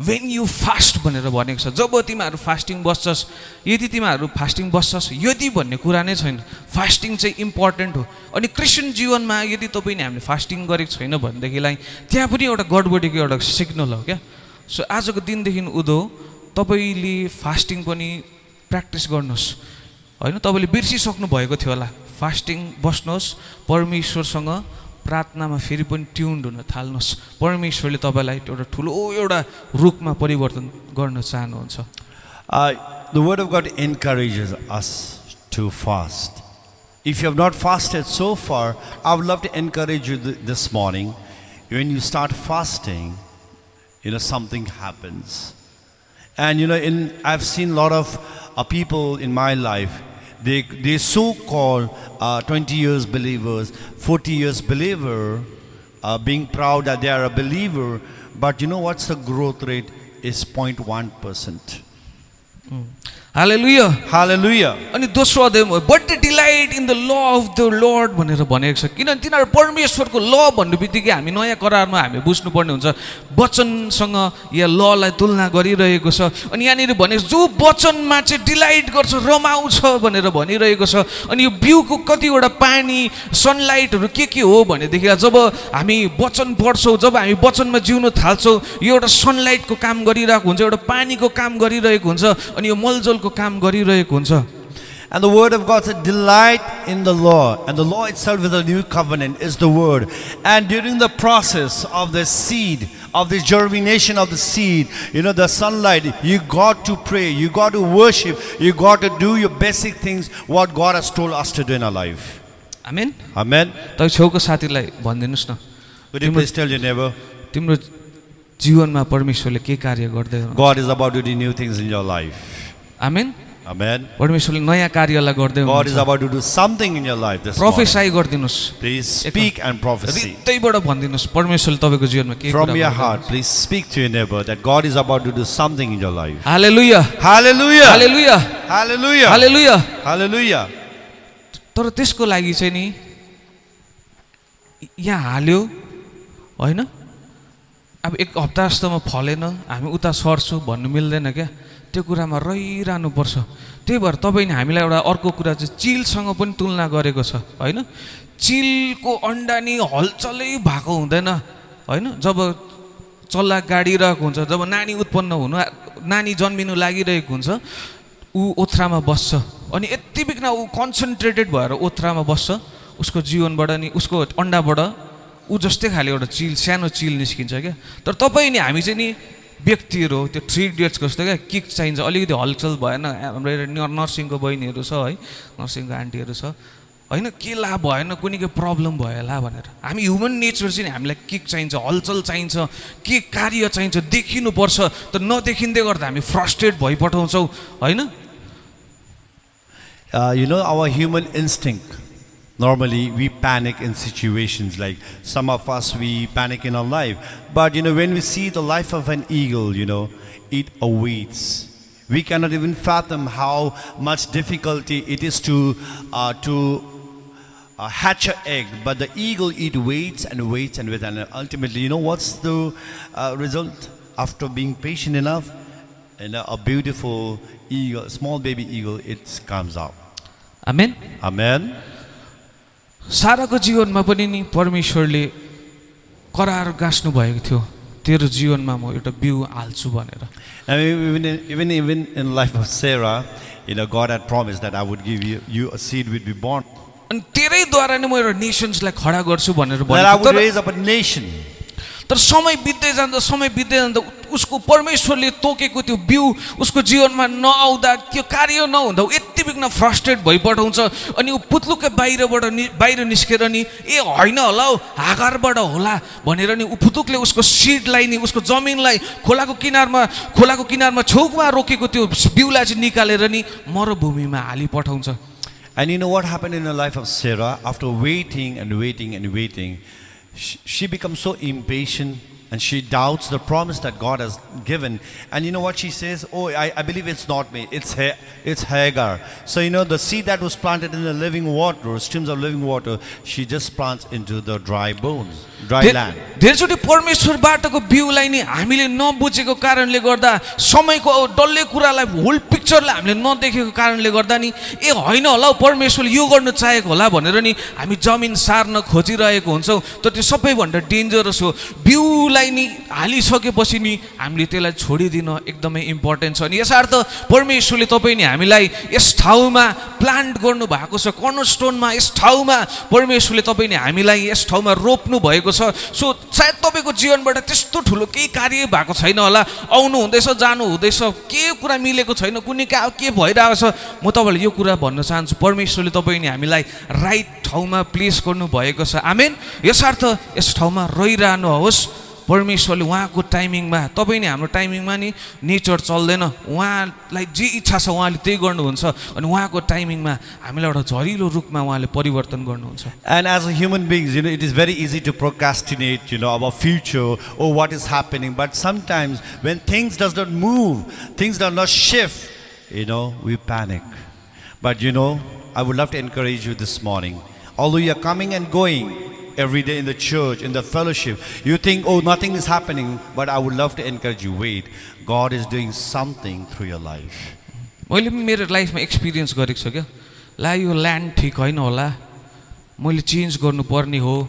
when you fast भनेर भनेको छ जब तिमीहरू फास्टिङ बस्छस् यदि तिमीहरू फास्टिङ बस्छस् यदि भन्ने कुरा नै छैन फास्टिङ चाहिँ इम्पोर्टेन्ट हो अनि क्रिस्चियन जीवनमा यदि तपाईँ नि हामीले फास्टिङ गरेको छैन भनेदेखिलाई त्यहाँ पनि एउटा गडबडीको एउटा सिग्नल हो क्या सो आजको दिनदेखि उँधो तपाईँले फास्टिङ पनि प्र्याक्टिस गर्नुहोस् होइन तपाईँले बिर्सिसक्नु भएको थियो होला फास्टिङ बस्नुहोस् परमेश्वरसँग प्रार्थनामा फेरि पनि ट्युन्ड हुन थाल्नुहोस् परमेश्वरले तपाईँलाई एउटा ठुलो एउटा रूपमा परिवर्तन गर्न चाहनुहुन्छ The word of God encourages us to fast. If you have not fasted so far, I would love to encourage you this morning. when you start fasting, something happens. And I've seen a lot of people in my life, they so-called 20 years believers, 40 years believer, being proud that they are a believer, but what's the growth rate is 0.1%. Hallelujah. Hallelujah. अनि दोस्रो अध्याय but the delight in the law of the lord भनेर भनेको छ किनभने तिनीहरू परमेश्वरको ल भन्ने बित्तिकै हामी नयाँ करारमा हामी बुझ्नुपर्ने हुन्छ वचनसँग या ललाई तुलना गरिरहेको छ अनि यहाँनिर भनेको जो वचनमा चाहिँ डिलाइट गर्छ रमाउँछ भनेर भनिरहेको छ अनि यो बिउको कतिवटा पानी सनलाइटहरू के हो भनेदेखि जब हामी वचन पढ्छौँ जब हामी वचनमा जिउन थाल्छौँ यो एउटा सनलाइटको काम गरिरहेको हुन्छ एउटा पानीको काम गरिरहेको हुन्छ अनि यो मलजलको काम गरिरहेको हुन्छ. And the word of God said, delight in the law. And the law itself is a new covenant, is the word. And during the process of the seed, of the germination of the seed, the sunlight, you got to pray, you got to worship, you got to do your basic things, what God has told us to do in our life. Amen. Amen. तपाईँ छेउको साथीलाई भनिदिनुहोस् न. Would you please tell your neighbor? तिम्रो जीवनमा परमेश्वरले के कार्य गर्दै हुनुहुन्छ? God is about to do new things in your life. Amen. Amen. परमेश्वरले नयाँ कार्यलाई गर्दै God is हुनुहुन्छ. about to do something in your life this morning. प्रोफेसाई गरिदिनुहोस्. Please speak and prophesy. हृदयबाट भनिदिनुहोस् परमेश्वरले तपाईँको जीवनमा के From कुरा your गर्दै heart, हुनुहुन्छ. please speak to your neighbor that God is about to do something in your life. Hallelujah. Hallelujah. Hallelujah. Hallelujah. Hallelujah. Hallelujah. तर त्यसको लागि चाहिँ नि यहाँ हाल्यो होइन अब एक हप्ता जस्तोमा फलेन हामी उता सर्छु भन्नु मिल्दैन क्या त्यो कुरामा रहिरहनुपर्छ त्यही भएर तपाईँले हामीलाई एउटा अर्को कुरा चाहिँ चिलसँग पनि तुलना गरेको छ होइन चिलको अन्डा नि हलचलै भएको हुँदैन होइन जब चल्ला गाडिरहेको हुन्छ जब नानी उत्पन्न हुनु नानी जन्मिनु लागिरहेको हुन्छ ऊ ओथ्रामा बस्छ अनि यति बिघ्न ऊ कन्सन्ट्रेटेड भएर ओथ्रामा बस्छ उसको जीवनबाट नि उसको अन्डाबाट ऊ जस्तै खाले एउटा चिल सानो चिल निस्किन्छ क्या तर तपाईँ नि हामी चाहिँ नि व्यक्तिहरू हो त्यो 3 इडियट्सको जस्तो क्या किक चाहिन्छ अलिकति हलचल भएन हाम्रो नर्सिङको बहिनीहरू छ है नर्सिङको आन्टीहरू छ होइन के ला भएन कुनै के प्रब्लम भयो होला भनेर हामी ह्युमन नेचर चाहिँ हामीलाई किक चाहिन्छ हलचल चाहिन्छ के कार्य चाहिन्छ देखिनुपर्छ तर नदेखिँदै गर्दा हामी फ्रस्ट्रेट भइपठाउँछौँ होइन Our human instinct, normally we panic in situations like some of us, we panic in our life. But when we see the life of an eagle, it awaits. We cannot even fathom how much difficulty it is to hatch an egg. But the eagle, it waits and waits and waits. And ultimately, what's the result? After being patient enough, and a beautiful eagle, small baby eagle, it comes out. Amen. Amen. साराको जीवनमा पनि नि परमेश्वरले करार गाँस्नु भएको थियो तेरो जीवनमा म एउटा बिउ हाल्छु भनेर And even in life of Sarah, God had promised that I would give you a seed would be born. अनि तेरैद्वारा नै म एउटा नेसन्सलाई खडा गर्छु भनेर That I भनेको would raise up a nation. तर समय बित्दै जाँदा उसको परमेश्वरले तोकेको त्यो बिउ उसको जीवनमा नआउँदा त्यो कार्य नहुँदा यति बिघ्न फ्रस्ट्रेट भइपठाउँछ अनि ऊ पुत्लुकै बाहिर निस्केर नि ए होइन होला हौ हागरबाट होला भनेर नि ऊ पुतुकले उसको सिडलाई नि उसको जमिनलाई खोलाको किनारमा छेउमा रोकेको त्यो बिउलाई चाहिँ निकालेर नि मरुभूमिमा हालिपठाउँछ. And you know what happened in the life of Sarah? After waiting and waiting and waiting, she becomes so impatient and she doubts the promise that God has given. And you know what she says? Oh, I believe it's not me. It's Hagar. So the seed that was planted in the living water, streams of living water, she just plants into the dry bones, dry land. धेरैचोटि परमेश्वरबाटको बिउलाई नि हामीले नबुझेको कारणले गर्दा समयको डल्ले कुरालाई whole पिक्चरलाई हामीले नदेखेको कारणले गर्दा नि ए होइन होला परमेश्वरले यो गर्न चाहेको होला भनेर नि हामी जमिन सार्न खोजिरहेको हुन्छौँ तर त्यो सबैभन्दा डेन्जरस हो बिउलाई बिउलाई नि हालिसकेपछि नि हामीले त्यसलाई छोडिदिन एकदमै इम्पोर्टेन्ट छ। अनि यसर्थ परमेश्वरले तपाईँ नि हामीलाई यस ठाउँमा प्लान्ट गर्नु भएको छ, कर्नरस्टोनमा यस ठाउँमा परमेश्वरले तपाईँ नि हामीलाई यस ठाउँमा रोप्नु भएको छ। सो सायद तपाईँको जीवनबाट त्यस्तो ठुलो केही कार्य भएको छैन होला, आउनु हुँदैछ जानु हुँदैछ, के कुरा मिलेको छैन, कुनै के भइरहेको छ। म तपाईँलाई यो कुरा भन्न चाहन्छु, परमेश्वरले तपाईँ नि हामीलाई राइट ठाउँमा प्लेस गर्नु भएको छ। आमेन। यसर्थ यस ठाउँमा रहिरहनुहोस्। परमेश्वरले उहाँको टाइमिङमा, तपाईँ नि हाम्रो टाइमिङमा नि नेचर चल्दैन, उहाँलाई जे इच्छा छ उहाँले त्यही गर्नुहुन्छ। अनि उहाँको टाइमिङमा हामीलाई एउटा झरिलो रूपमा उहाँले परिवर्तन गर्नुहुन्छ। And as a human beings, it is very easy to procrastinate, our future or what is happening. But sometimes when things does not move, things do not shift, we panic. But I would love to encourage you this morning. Although you are coming and going every day in the church, in the fellowship, you think, oh, nothing is happening. But I would love to encourage you, wait. God is doing something through your life. मैले मेरो लाइफमा experience गरेको छु क्या, ला यो land ठिक होइन होला, मैले चेन्ज गर्नुपर्ने हो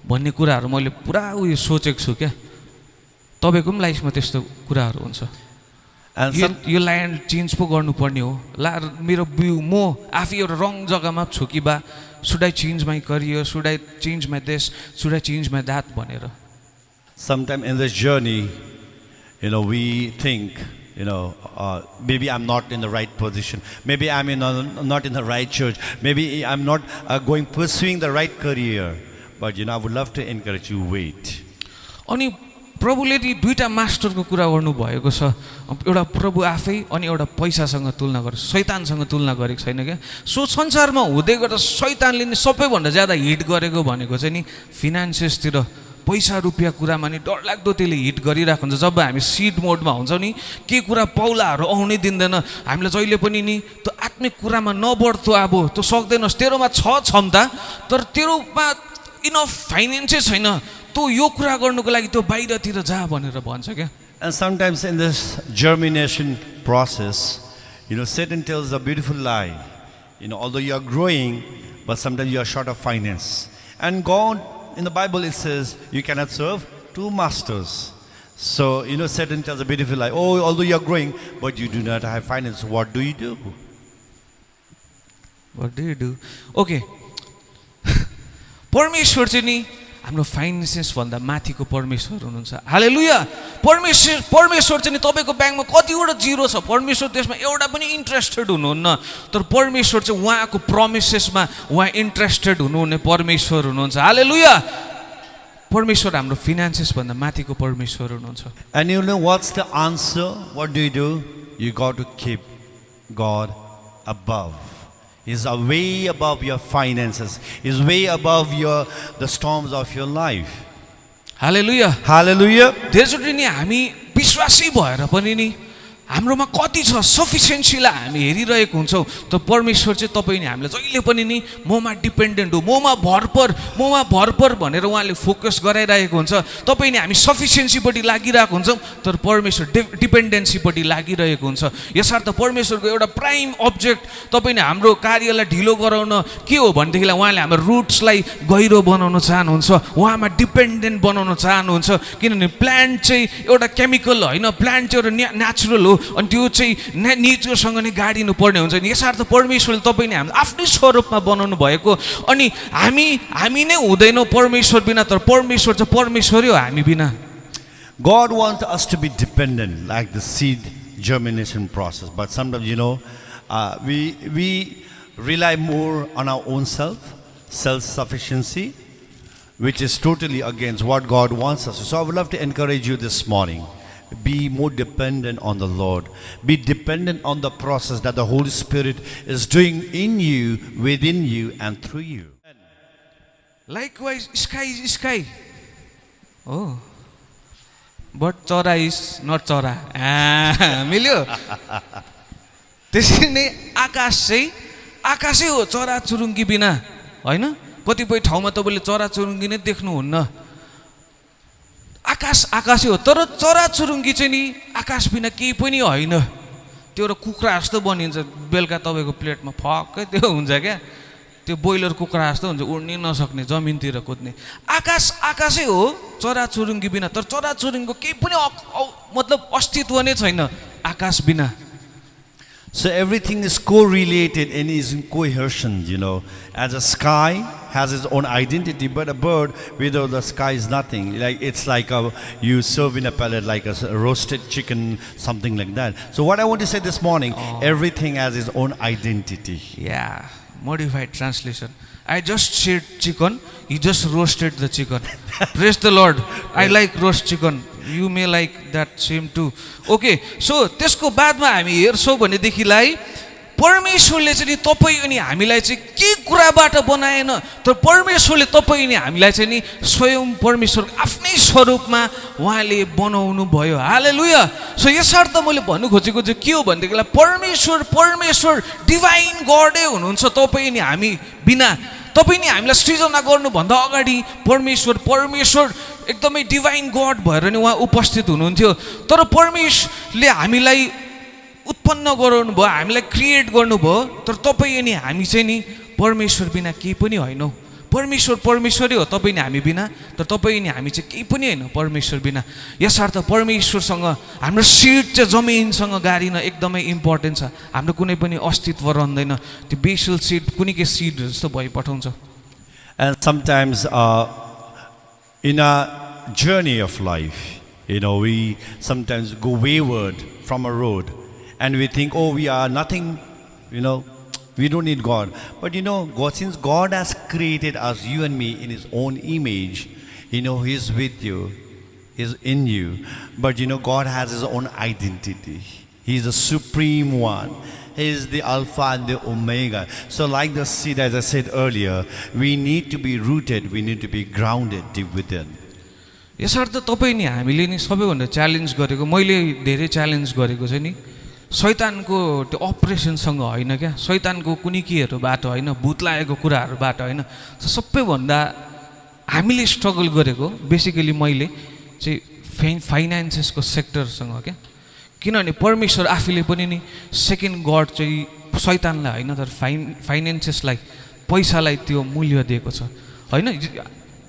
भन्ने कुराहरू मैले पुरा उयो सोचेको छु क्या। तपाईँको पनि लाइफमा त्यस्तो कुराहरू हुन्छ, यो ल्यान्ड चेन्ज पो गर्नुपर्ने हो, ला मेरो बिउ म आफै एउटा रङ जग्गामा छु कि बा, should I change my career, should I change my this, should I change my that भनेर। Sometime in this journey, we think, maybe I'm not in the right position, maybe I'm not in the right church, maybe I'm not pursuing the right career. But I would love to encourage you, wait. अनि प्रभुले नि दुईटा मास्टरको कुरा गर्नुभएको छ, एउटा प्रभु आफै अनि एउटा पैसासँग तुलना गरेर, शैतानसँग तुलना गरेको छैन क्या। सो संसारमा हुँदै गर्दा शैतानले नि सबैभन्दा ज्यादा हिट गरेको भनेको चाहिँ नि फिनान्सेसतिर, पैसा रुपियाँ कुरामा नि डरलाग्दो त्यसले हिट गरिरहेको हुन्छ। जब हामी सिड मोडमा हुन्छौँ नि, के कुरा पाउलाहरू आउनै दिँदैन, हामीलाई जहिले पनि नि त्यो आत्मिक कुरामा नबढ्थ्यो, अब त्यो सक्दैनस्, तेरोमा छ क्षमता तर तेरोमा इनफ फाइनेन्सै छैन, तँ यो कुरा गर्नुको लागि त्यो बाहिरतिर जा भनेर भन्छ क्या। And sometimes in this germination process, Satan tells a beautiful lie. Although you are growing, but sometimes you are short of finance. And God, in the Bible it says, you cannot serve two masters. So, Satan tells a beautiful lie. Oh, although you are growing, but you do not have finance, what do you do? What do you do? Okay. परमेश्वर चाहिँ नि हाम्रो finances भन्दा माथिको परमेश्वर हुनुहुन्छ। हालेलुया। परमेश्वर चाहिँ नि तपाईँको ब्याङ्कमा कतिवटा जिरो छ, परमेश्वर त्यसमा एउटा पनि इन्ट्रेस्टेड हुनुहुन्न, तर परमेश्वर चाहिँ उहाँको प्रमिसेसमा उहाँ इन्ट्रेस्टेड हुनुहुने परमेश्वर हुनुहुन्छ। हालेलुया। परमेश्वर हाम्रो फिनान्सेस भन्दा माथिको परमेश्वर हुनुहुन्छ। And you know what's the answer? What do? You got to keep God above. He's way above your finances. He's way above the storms of your life. Hallelujah. Hallelujah. त्यसैले नि हामी विश्वासी भएर पनि नि हाम्रोमा कति छ सफिसियन्सीलाई हामी हेरिरहेको हुन्छौँ, त परमेश्वर चाहिँ तपाईँ नि हामीलाई जहिले पनि नि ममा डिपेन्डेन्ट हो, ममा भरपर भनेर उहाँले फोकस गराइरहेको हुन्छ। तपाईँ नि हामी सफिसियन्सीपट्टि लागिरहेको हुन्छौँ, तर परमेश्वर डिपेन्डेन्सीपट्टि लागिरहेको हुन्छ। यसर्थ परमेश्वरको एउटा प्राइम अब्जेक्ट तपाईँ नि हाम्रो कार्यलाई ढिलो गराउन के हो भनेदेखिलाई उहाँले हाम्रो रुट्सलाई गहिरो बनाउन चाहनुहुन्छ, उहाँमा डिपेन्डेन्ट बनाउन चाहनुहुन्छ। किनभने प्लान्ट चाहिँ एउटा केमिकल होइन, प्लान्ट चाहिँ एउटा नेचुरल हो, अनि त्यो चाहिँ नेचरसँग नै गाडिनु पर्ने हुन्छ नि। यसर्थ परमेश्वरले तपाईँ नि हाम्रो आफ्नै स्वरूपमा बनाउनु भएको, अनि हामी नै हुँदैनौँ परमेश्वर बिना, तर परमेश्वर चाहिँ परमेश्वरै हो हामी बिना। God wants us to be dependent like the seed germination process, but sometimes we rely more on our own self-sufficiency, which is totally against what God wants us. So I would love to encourage you this morning. Be more dependent on the Lord. Be dependent on the process that the Holy Spirit is doing in you, within you, and through you. Likewise, sky. Oh, but chora is not chora. मिल्यो? त्यसरी नै आकाशै हो चरा चुरुङ्गी बिना, होइन? कतिपय ठाउँमा तपाईँले चरा चुरुङ्गी नै देख्नुहुन्न। आकाशै हो, तर चरा चुरुङ्गी चाहिँ नि आकाश बिना केही पनि होइन। त्यो एउटा कुखुरा जस्तो बनिन्छ, बेलुका तपाईँको प्लेटमा फक्कै त्यो हुन्छ क्या। त्यो बोइलर कुखुरा जस्तो हुन्छ, उड्नै नसक्ने, जमिनतिर कुद्ने। आकाश आकाशै हो चराचुरुङ्गी बिना, तर चराचुरुङ्गीको केही पनि मतलब अस्तित्व नै छैन आकाश बिना। So everything is correlated and is in cohesion, you know. As a sky has its own identity, but a bird without the sky is nothing. Like it's like you serve in a pellet like a roasted chicken, something like that. So what I want to say this morning, everything has its own identity. Yeah, modified translation. I just shared chicken, he just roasted the chicken. Praise the Lord. I like roast chicken. You may like that same too. Okay, so त्यसको बादमा हामी हेर्छौँ भनेदेखिलाई परमेश्वरले चाहिँ नि तपाईँ अनि हामीलाई चाहिँ के कुराबाट बनाएन, तर परमेश्वरले तपाईँ अनि हामीलाई चाहिँ नि स्वयं परमेश्वर आफ्नै स्वरूपमा उहाँले बनाउनु भयो। हालेलुया। सो यसर्थ मैले भन्नु खोजेको चाहिँ के हो भनेदेखिलाई परमेश्वर परमेश्वर डिभाइन गडै हुनुहुन्छ तपाईँ अनि हामी बिना। तपाईँ नि हामीलाई सृजना गर्नुभन्दा अगाडि परमेश्वर परमेश्वर एकदमै डिभाइन गड भएर नि उहाँ उपस्थित हुनुहुन्थ्यो। तर परमेश्वरले हामीलाई उत्पन्न गराउनु भयो, हामीलाई क्रिएट गर्नुभयो, तर तपाईँ अनि हामी चाहिँ नि परमेश्वर बिना केही पनि होइनौँ। परमेश्वर परमेश्वरै हो, तपाईँ नि हामी बिना, तर तपाईँ नि हामी चाहिँ केही पनि होइन परमेश्वर बिना। यसर्थ परमेश्वरसँग हाम्रो सिड चाहिँ जमिनसँग गाडिन एकदमै इम्पोर्टेन्ट छ। हाम्रो कुनै पनि अस्तित्व रहँदैन, त्यो बेसल सिड कुनै के सिड जस्तो भइपठाउँछ। And sometimes in a journey of life, you know, we sometimes go wayward from a road and we think, oh, we are nothing, you know, we don't need God. But you know, God, since God has created us, you and me, in His own image, you know, He is with you, He is in you. But you know, God has His own identity. He is the supreme one. He is the Alpha and the Omega. So like the seed, as I said earlier, we need to be rooted, we need to be grounded deep within. यसर्थ तपाईँ नि हामीले नि सबैभन्दा challenge गरेको, मैले धेरै challenge गरेको चाहिँ नि शैतानको त्यो अपरेसनसँग होइन क्या, शैतानको कुनै केहरूबाट होइन, भूत लागेको कुराहरूबाट होइन। सबैभन्दा हामीले स्ट्रगल गरेको बेसिकली मैले चाहिँ फाइनेन्सेसको सेक्टरसँग क्या। किनभने परमेश्वर आफूले पनि नि सेकेन्ड गड चाहिँ शैतानलाई होइन, तर फाइनेन्सेसलाई पैसालाई त्यो मूल्य दिएको छ होइन।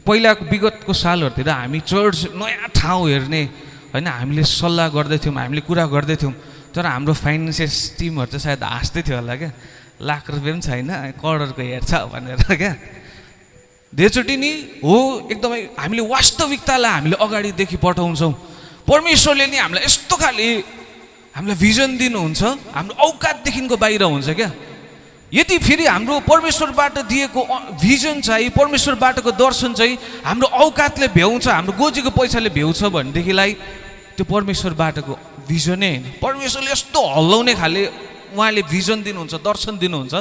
पहिलाको विगतको सालहरूतिर हामी चर्च नयाँ ठाउँ हेर्ने होइन, हामीले सल्लाह गर्दैथ्यौँ, हामीले कुरा गर्दैथ्यौँ, तर हाम्रो फाइनेन्सियल टिमहरू चाहिँ सायद हाँस्दै थियो होला क्या, लाख रुपियाँ पनि छैन करोडको हेर्छ भनेर क्या। धेरैचोटि नि हो एकदमै हामीले वास्तविकतालाई हामीले अगाडिदेखि पठाउँछौँ। परमेश्वरले नि हामीलाई यस्तो खाले हामीलाई भिजन दिनुहुन्छ, हाम्रो औकातदेखिको बाहिर हुन्छ क्या। यदि फेरि हाम्रो परमेश्वरबाट दिएको भिजन चाहिँ, परमेश्वरबाटको दर्शन चाहिँ हाम्रो औकातले भ्याउँछ, हाम्रो गोजीको पैसाले भ्याउँछ भनेदेखिलाई त्यो परमेश्वरबाटको भिजनै होइन। परमेश्वरले यस्तो हल्लाउने खाले उहाँले भिजन दिनुहुन्छ, दर्शन दिनुहुन्छ,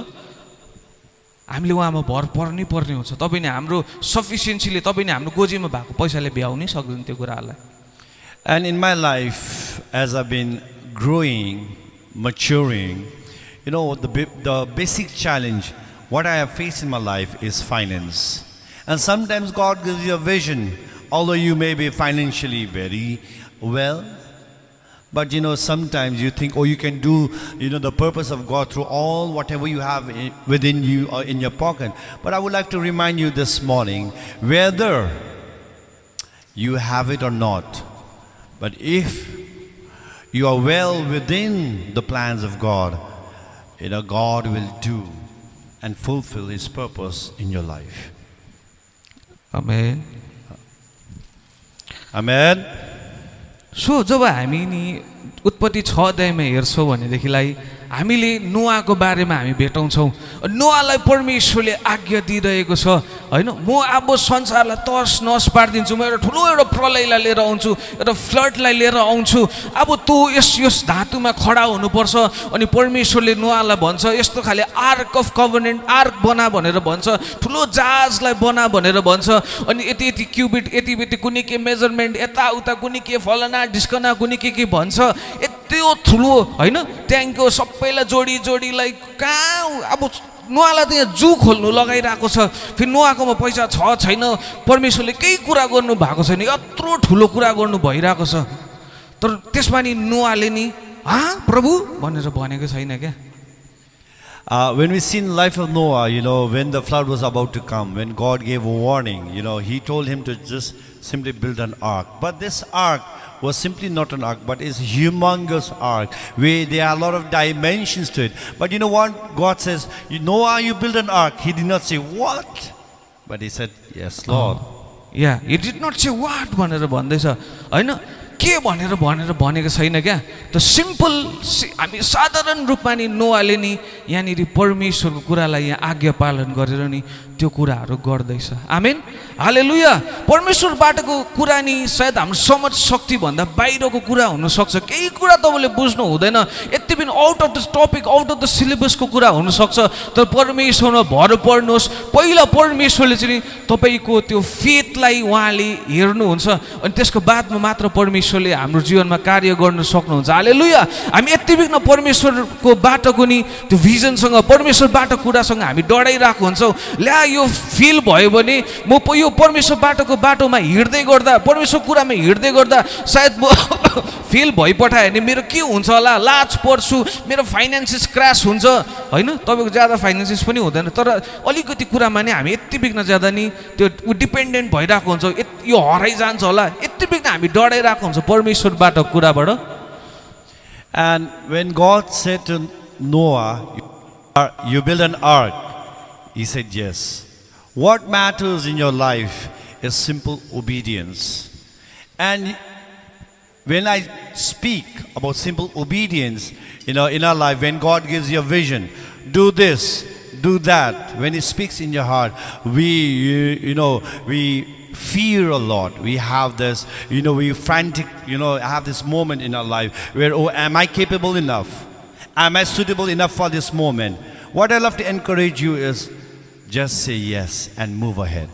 हामीले उहाँमा भर पर्नै पर्ने हुन्छ। तपाईँ नि हाम्रो सफिसियन्सीले, तपाईँ नि हाम्रो गोजीमा भएको पैसाले भ्याउनै सक्दैन त्यो कुराहरूलाई। And in my life, as I've been growing, maturing, you know, the basic challenge, what I have faced in my life is finance. And sometimes God gives you a vision, although you may be financially very well, but you know, sometimes you think, oh, you can do, you know, the purpose of God through all whatever you have within you or in your pocket. But I would like to remind you this morning, whether you have it or not, but if you are well within the plans of God, you know, God will do and fulfill His purpose in your life. Amen. Amen. So जब हामी नि उत्पत्ति 6 अध्यायमा हेर्छौँ भनेदेखिलाई हामीले नोआको बारेमा हामी भेटाउँछौँ। नोआलाई परमेश्वरले आज्ञा दिइरहेको छ होइन, म अब संसारलाई तस नस पारिदिन्छु, म एउटा ठुलो एउटा प्रलयलाई लिएर आउँछु, एउटा फ्लडलाई लिएर आउँछु, अब तँ यस धातुमा खडा हुनुपर्छ। अनि परमेश्वरले नोआलाई भन्छ यस्तो खाले आर्क अफ कभनेन्ट, आर्क बना भनेर भन्छ, ठुलो जहाजलाई बना भनेर भन्छ। अनि यति यति क्युबिट, यति यति कुनै के मेजरमेन्ट, यताउता कुनै के फलना ढिस्कना कुनै के भन्छ, यत्रो ठुलो होइन ट्याङ्क सबैलाई जोडी जोडीलाई कहाँ अब नोआलाई त यहाँ जू खोल्नु लगाइरहेको छ। फेरि नोआकोमा पैसा छ छैन, परमेश्वरले केही कुरा गर्नु भएको छैन, यत्रो ठुलो कुरा गर्नु भइरहेको छ, तर त्यसमा नि नोआले नि प्रभु भनेर भनेको छैन क्या। When we see in the life of Noah, when the flood was about to come, when God gave a warning, he told him to just simply build an ark. But this ark was simply not an ark, but is a humongous ark where there are a lot of dimensions to it. But you know what? God says, Noah, you build an ark. He did not say, what? But he said, yes, Lord. Yeah he did not say what भनेर भन्दैछ हैन के भनेको छैन क्या त simple हामी साधारण रूपमा नि नोआले नि यहाँनिर परमेश्वरको कुरालाई यहाँ आज्ञा पालन गरेर नि त्यो कुराहरू गर्दैछ आमेन हालेलुया परमेश्वरबाटको कुरा नि सायद हाम्रो समझ शक्ति भन्दा बाहिरको कुरा हुन सक्छ केही कुरा तपाईले बुझ्नु हुँदैन यति पनि out of the topic out of the सिलेबसको कुरा हुन सक्छ तर परमेश्वरमा भर पर्नुहोस् पहिला परमेश्वरले चाहिँ तपाईको त्यो फेथलाई उहाँले हेर्नुहुन्छ अनि त्यसको बादमा मात्र परमेश्वरले हाम्रो जीवनमा कार्य गर्न सक्नुहुन्छ हालेलुया हामी यति बिघ्न परमेश्वरको बाटोको नि त्यो भिजनसँग परमेश्वरबाट कुरासँग हामी डराइरहेको हुन्छौँ ल्या यो फिल भयो भने म यो परमेश्वर बाटोमा हिँड्दै गर्दा परमेश्वर कुरामा हिँड्दै गर्दा सायद म फेल भइपठायो भने मेरो के हुन्छ होला लाज पर्छु मेरो फाइनान्सेस क्रास हुन्छ हैन तपाईको ज्यादा फाइनान्सेस पनि हुँदैन तर अलिकति कुरामा नि हामी यति बिघ्न ज्यादा नि त्यो डिपेन्डेन्ट भइरहेको हुन्छ यो हराइ जान्छ होला यति बिघ्न हामी डराइरहेको हुन्छ परमेश्वरबाट कुराबाट And when God said to Noah, you build an ark, he said yes. What matters in your life is simple obedience. And when I speak about simple obedience, in our life, when God gives you a vision, do this, do that. When He speaks in your heart, we fear a lot. We have this, we frantic, have this moment in our life where, oh, am I capable enough? Am I suitable enough for this moment? What I love to encourage you is just say yes and move ahead.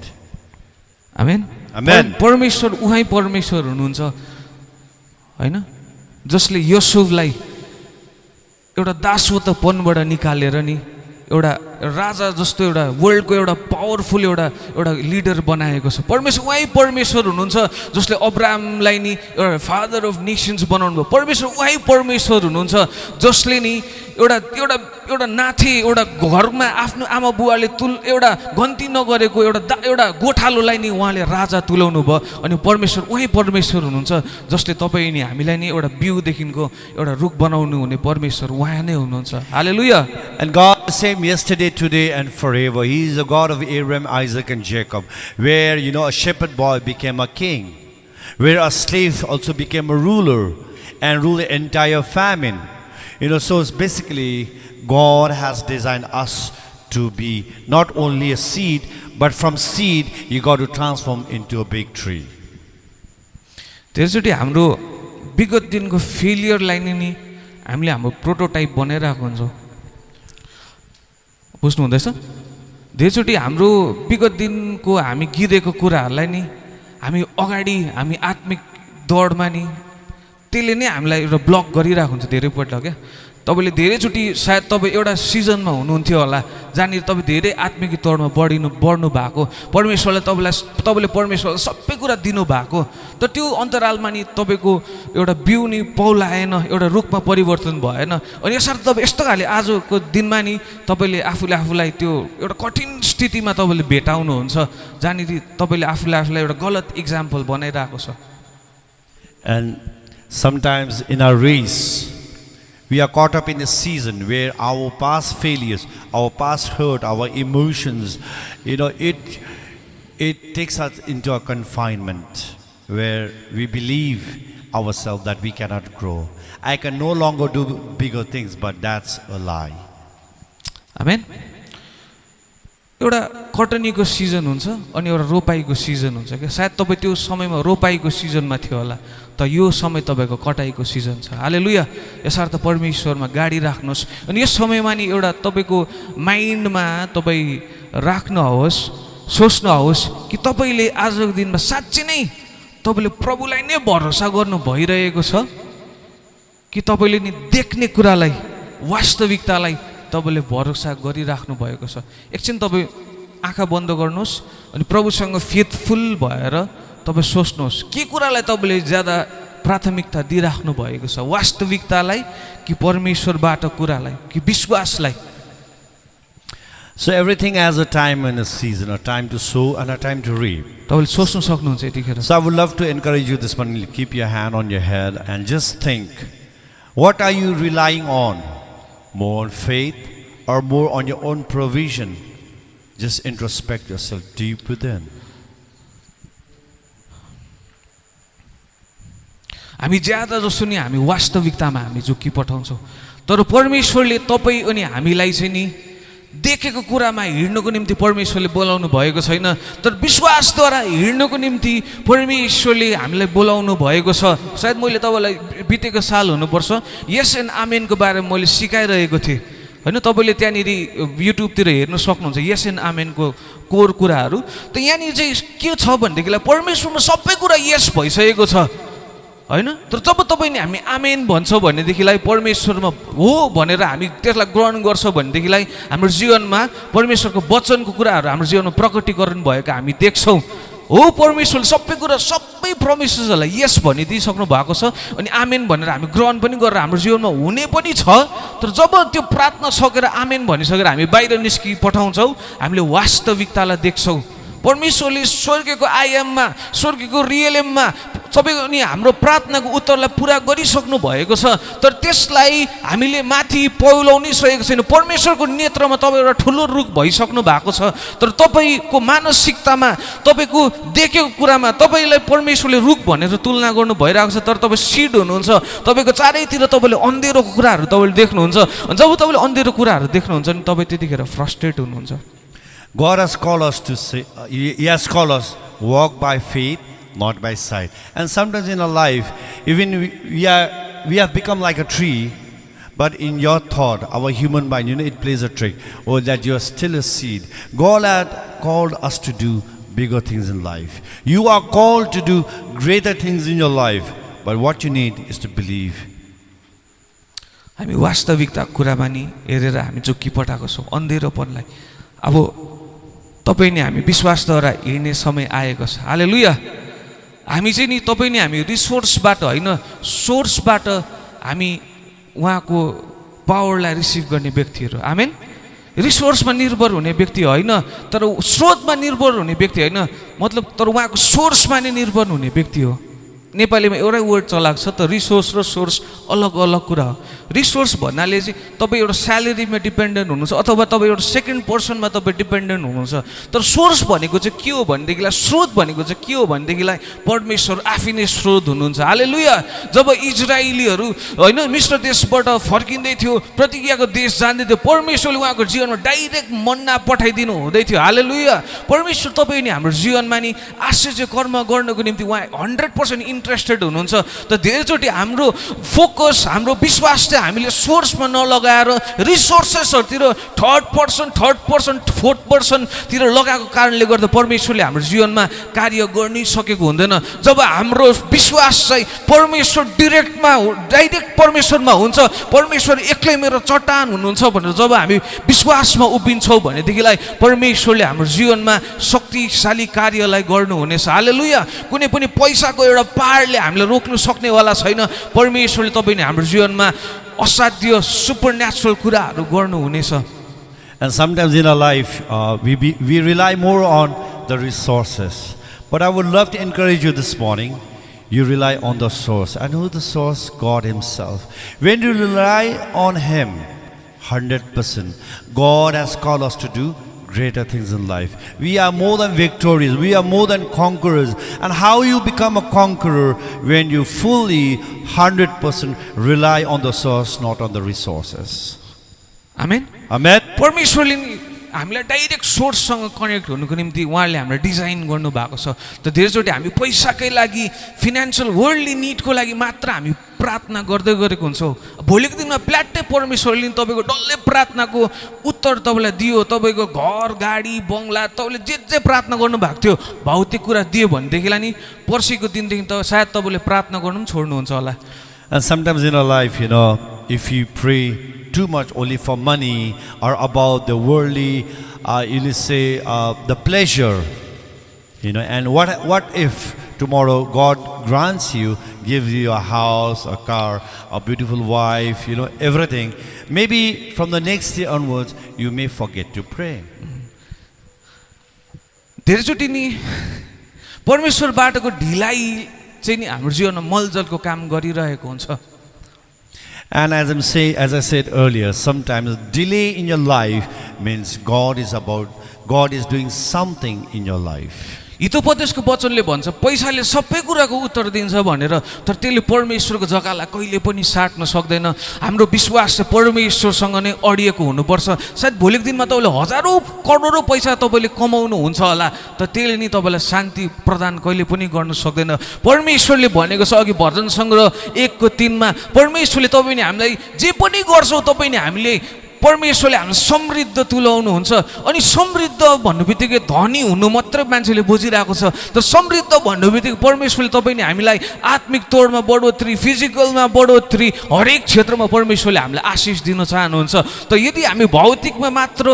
Amen. Amen. परमेश्वर उहाँ परमेश्वर हुनुहुन्छ हैन जसले योसेफलाई एउटा दासत्वपनबाट निकालेर नि एउटा राजा जस्तो एउटा वर्ल्डको एउटा पावरफुल एउटा लिडर बनाएको छ परमेश्वर उहाँ परमेश्वर हुनुहुन्छ जसले अब्राहमलाई नि एउटा फादर अफ नेशन्स बनाउनु भयो परमेश्वर उहाँ परमेश्वर हुनुहुन्छ जसले नि एउटा नाथे एउटा घरमा आफ्नो आमा बुवाले एउटा गन्ती नगरेको एउटा गोठालोलाई नि उहाँले राजा तुल्याउनु भयो अनि परमेश्वर उहाँ परमेश्वर हुनुहुन्छ जसले तपाईँ नि हामीलाई नि एउटा बिउदेखिको एउटा रुख बनाउनु हुने परमेश्वर उहाँ नै हुनुहुन्छ हालेलुया And God is the same yesterday, today and forever. He is the God of Abraham, Isaac and Jacob, where a shepherd boy became a king, where a slave also became a ruler and ruled the entire famine. So it's basically God has designed us to be not only a seed, but from seed you got to transform into a big tree. त्यसैले हाम्रो विगत दिनको फेलियरलाई नि हामीले हाम्रो prototype बनाइरहेको हुन्छौँ बुझ्नु हुँदैछ धेरैचोटि हाम्रो विगत दिनको हामी गिरेको कुराहरूलाई नि हामी अगाडि हामी आत्मिक दौडमा नि त्यसले नै हामीलाई एउटा ब्लक गरिरहेको हुन्छ धेरैपल्ट क्या तपाईले धेरैचोटि सायद तपाईँ एउटा सिजनमा हुनुहुन्थ्यो होला जहाँनिर तपाईँ धेरै आत्मिक तौरमा बढ्नु भएको परमेश्वरले तपाईँले परमेश्वरले सबै कुरा दिनुभएको तर त्यो अन्तरालमा नि तपाईँको एउटा बिउ नि पौलाएन एउटा रुखमा परिवर्तन भएन अनि यसरी तपाईँ यस्तो खाले आजको दिनमा नि तपाईँले आफूलाई त्यो एउटा कठिन स्थितिमा तपाईँले भेटाउनुहुन्छ जहाँनिर तपाईँले आफूलाई एउटा गलत इक्जाम्पल बनाइरहेको छ And sometimes in our race, we are caught up in a season where our past failures, our past hurt, our emotions, it takes us into a confinement where we believe ourselves that we cannot grow. I can no longer do bigger things, but that's a lie. Amen. एउटा कटनीको season हुन्छ अनि एउटा रोपाईको season हुन्छ क्या सायद तपाईँ त्यो समयमा रोपाईको सिजनमा थियो होला त यो समय तपाईँको कटाईको सिजन छ हालेलुया यसर्थ परमेश्वरमा गाडी राख्नुहोस् अनि यस समयमा नि एउटा तपाईँको माइन्डमा तपाईँ राख्नुहोस् सोच्नुहोस् कि तपाईँले आजको दिनमा साँच्चै नै तपाईँले प्रभुलाई नै भरोसा गर्नु भइरहेको छ कि तपाईँले नि देख्ने कुरालाई वास्तविकतालाई तपाईँले भरोसा गरिराख्नु भएको छ एकछिन तपाईँ आँखा बन्द गर्नुहोस् अनि प्रभुसँग फेथफुल भएर तपाईँ सोच्नुहोस् के कुरालाई तपाईँले ज्यादा प्राथमिकता दिइराख्नु भएको छ वास्तविकतालाई कि परमेश्वरबाट कुरालाई कि विश्वासलाई So everything has a time and a season, a time to sow and a time to reap. तपाईँले सोच्नु सक्नुहुन्छ यतिखेर So I would love to encourage you this morning, keep your hand on your head and just think, what are you relying on? More on faith or more on your own provision? Just introspect yourself deep within. हामी ज्यादा जसो नि हामी वास्तविकतामा हामी झुक्की पठाउँछौँ तर परमेश्वरले तपाईँ अनि हामीलाई चाहिँ नि देखेको कुरामा हिँड्नको निम्ति परमेश्वरले बोलाउनु भएको छैन तर विश्वासद्वारा हिँड्नको निम्ति परमेश्वरले हामीलाई बोलाउनु भएको छ सायद मैले तपाईँलाई बितेको साल हुनुपर्छ यस एन्ड आमेनको बारेमा मैले सिकाइरहेको थिएँ होइन तपाईँले त्यहाँनिर युट्युबतिर हेर्न सक्नुहुन्छ यस एन्ड आमेनको कोर कुराहरू त यहाँनिर चाहिँ के छ भनेदेखिलाई परमेश्वरमा सबै कुरा यस भइसकेको छ होइन तर जब तपाईँ हामी आमेन भन्छौँ भनेदेखिलाई परमेश्वरमा हो भनेर हामी त्यसलाई ग्रहण गर्छौँ भनेदेखिलाई हाम्रो जीवनमा परमेश्वरको वचनको कुराहरू हाम्रो जीवनमा प्रकटीकरण भएको हामी देख्छौँ हो परमेश्वरले सबै कुरा सबै प्रमिसेसहरूलाई यस भनिदिइसक्नु भएको छ अनि आमेन भनेर हामी ग्रहण पनि गरेर हाम्रो जीवनमा हुने पनि छ तर जब त्यो प्रार्थना सकेर आमेन भनिसकेर हामी बाहिर निस्कि पठाउँछौँ हामीले वास्तविकतालाई देख्छौँ परमेश्वरले स्वर्गको आयाममा स्वर्गको रियलममा सबै अनि हाम्रो प्रार्थनाको उत्तरलाई पुरा गरिसक्नु भएको छ तर त्यसलाई हामीले माथि पौलाउनै सकेको छैन परमेश्वरको नेत्रमा तपाईँ एउटा ठुलो रुख भइसक्नु भएको छ तर तपाईँको मानसिकतामा तपाईँको देखेको कुरामा तपाईँलाई परमेश्वरले रुख भनेर तुलना गर्नु भइरहेको छ तर तपाईँ सिड हुनुहुन्छ तपाईँको चारैतिर तपाईँले अँधेरोको कुराहरू तपाईँले देख्नुहुन्छ जब तपाईँले अँधेरो कुराहरू देख्नुहुन्छ नि तपाईँ त्यतिखेर फ्रस्ट्रेट हुनुहुन्छ God has called us to say, He has called us walk by faith, not by sight. And sometimes in our life, even we have become like a tree, but in your thought, our human mind, it plays a trick. Or that you are still a seed. God had called us to do bigger things in life. You are called to do greater things in your life, but what you need is to believe. हामी वास्तविकता कुरामा नि हेरेर हामी झुक्की पठाएको छौँ अँधेरोपनलाई अब तपाईँ नि हामी विश्वासद्वारा हिँड्ने समय आएको छ हालेलुया हामी चाहिँ नि तपाईँ नि हामी रिसोर्सबाट होइन सोर्सबाट हामी उहाँको पावरलाई रिसिभ गर्ने व्यक्तिहरू आमेन रिसोर्समा निर्भर हुने व्यक्ति होइन तर स्रोतमा निर्भर हुने व्यक्ति होइन मतलब तर उहाँको सोर्समा नै निर्भर हुने व्यक्ति हो नेपालीमा एउटै वर्ड चलाएको छ त रिसोर्स र सोर्स अलग अलग कुरा हो रिसोर्स भन्नाले चाहिँ तपाईँ एउटा स्यालेरीमा डिपेन्डेन्ट हुनुहुन्छ अथवा तपाईँ एउटा सेकेन्ड पर्सनमा तपाईँ डिपेन्डेन्ट हुनुहुन्छ तर सोर्स भनेको चाहिँ के हो भनेदेखिलाई स्रोत भनेको चाहिँ के हो भनेदेखिलाई परमेश्वर आफै नै स्रोत हुनुहुन्छ हालेलुया जब इजरायलीहरू होइन मिश्र देशबाट फर्किँदै थियो प्रतिज्ञाको देश जाँदै थियो परमेश्वरले उहाँको जीवनमा डाइरेक्ट मन्ना पठाइदिनु हुँदै थियो हालेलुया परमेश्वर तपाईँ नि हाम्रो जीवनमा नि आश्चर्य कर्म गर्नको निम्ति उहाँ 100% इन्ट्रेस्टेड हुनुहुन्छ त धेरैचोटि हाम्रो फोकस हाम्रो विश्वास चाहिँ हामीले सोर्समा नलगाएर रिसोर्सेसहरूतिर थर्ड पर्सन फोर्थ पर्सनतिर लगाएको कारणले गर्दा परमेश्वरले हाम्रो जीवनमा कार्य गर्नै सकेको हुँदैन जब हाम्रो विश्वास चाहिँ परमेश्वर डाइरेक्ट परमेश्वरमा हुन्छ परमेश्वर एक्लै मेरो चट्टान हुनुहुन्छ भनेर जब हामी विश्वासमा उभिन्छौँ भनेदेखिलाई परमेश्वरले हाम्रो जीवनमा शक्तिशाली कार्यलाई गर्नुहुनेछ हालेलुया कुनै पनि पैसाको एउटा पारले हामीलाई रोक्नु सक्नेवाला छैन परमेश्वरले तपाईँले हाम्रो जीवनमा असाध्य सुपरन्याचुरल कुराहरू गर्नुहुनेछ And sometimes in our life, we rely more on the resources. But I would love to encourage you this morning, you rely on the source. And who is the source? God Himself. When you rely on Him, 100%, God has called us to do greater things in life. We are more than victorious. We are more than conquerors. And how you become a conqueror when you fully 100% rely on the source, not on the resources. Amen. Amen. परमेश्वरले हामीलाई direct सोर्ससँग connect हुनुको निम्ति उहाँले हामीलाई design गर्नुभएको छ त धेरैचोटि हामी पैसाकै लागि फिनान्सियल वर्ल्डली निडको लागि मात्र हामी प्रार्थना गर्दै गरेको हुन्छौँ भोलिको दिनमा प्ल्याट्टै परमेश्वरले तपाईँको डल्लै प्रार्थनाको उत्तर तपाईँलाई दियो तपाईँको घर गाडी बङ्गला तपाईँले जे प्रार्थना गर्नुभएको थियो भौतिक कुरा दियो भनेदेखिलाई नि पर्सिको दिनदेखि त सायद तपाईँले प्रार्थना गर्नु पनि छोड्नुहुन्छ होला And sometimes in our life, if you pray too much only for money or about the worldly, the pleasure, and what if tomorrow God grants you, gives you a house, a car, a beautiful wife, everything. Maybe from the next year onwards, you may forget to pray. धेरैचोटि नि परमेश्वरबाटको ढिलाइ चाहिँ नि हाम्रो जीवनमा मलजलको काम गरिरहेको हुन्छ। And as I said earlier, sometimes delay in your life means God is doing something in your life. हितोपदेशको वचनले भन्छ पैसाले सबै कुराको उत्तर दिन्छ भनेर, तर त्यसले परमेश्वरको जग्गालाई कहिले पनि साट्न सक्दैन। हाम्रो विश्वास चाहिँ परमेश्वरसँग नै अडिएको हुनुपर्छ। सायद भोलिको दिनमा तपाईँले हजारौँ करोडौँ पैसा तपाईँले कमाउनु हुन्छ होला, तर त्यसले नि तपाईँलाई शान्ति प्रदान कहिले पनि गर्न सक्दैन। परमेश्वरले भनेको छ अघि भजन सङ्ग्रह 1:3 परमेश्वरले तपाईँ नि हामीलाई जे पनि गर्छौ तपाईँ नि हामीले परमेश्वरले हामीलाई समृद्ध तुल्याउनुहुन्छ। अनि समृद्ध भन्नु बित्तिकै धनी हुनु मात्रै मान्छेले बुझिरहेको छ, तर समृद्ध भन्नु बित्तिकै परमेश्वरले तपाईँ नि हामीलाई आत्मिक तौरमा बढोत्तरी, फिजिकलमा बढोत्तरी, हरेक क्षेत्रमा परमेश्वरले हामीलाई आशिष दिन चाहनुहुन्छ। त यदि हामी भौतिकमा मात्र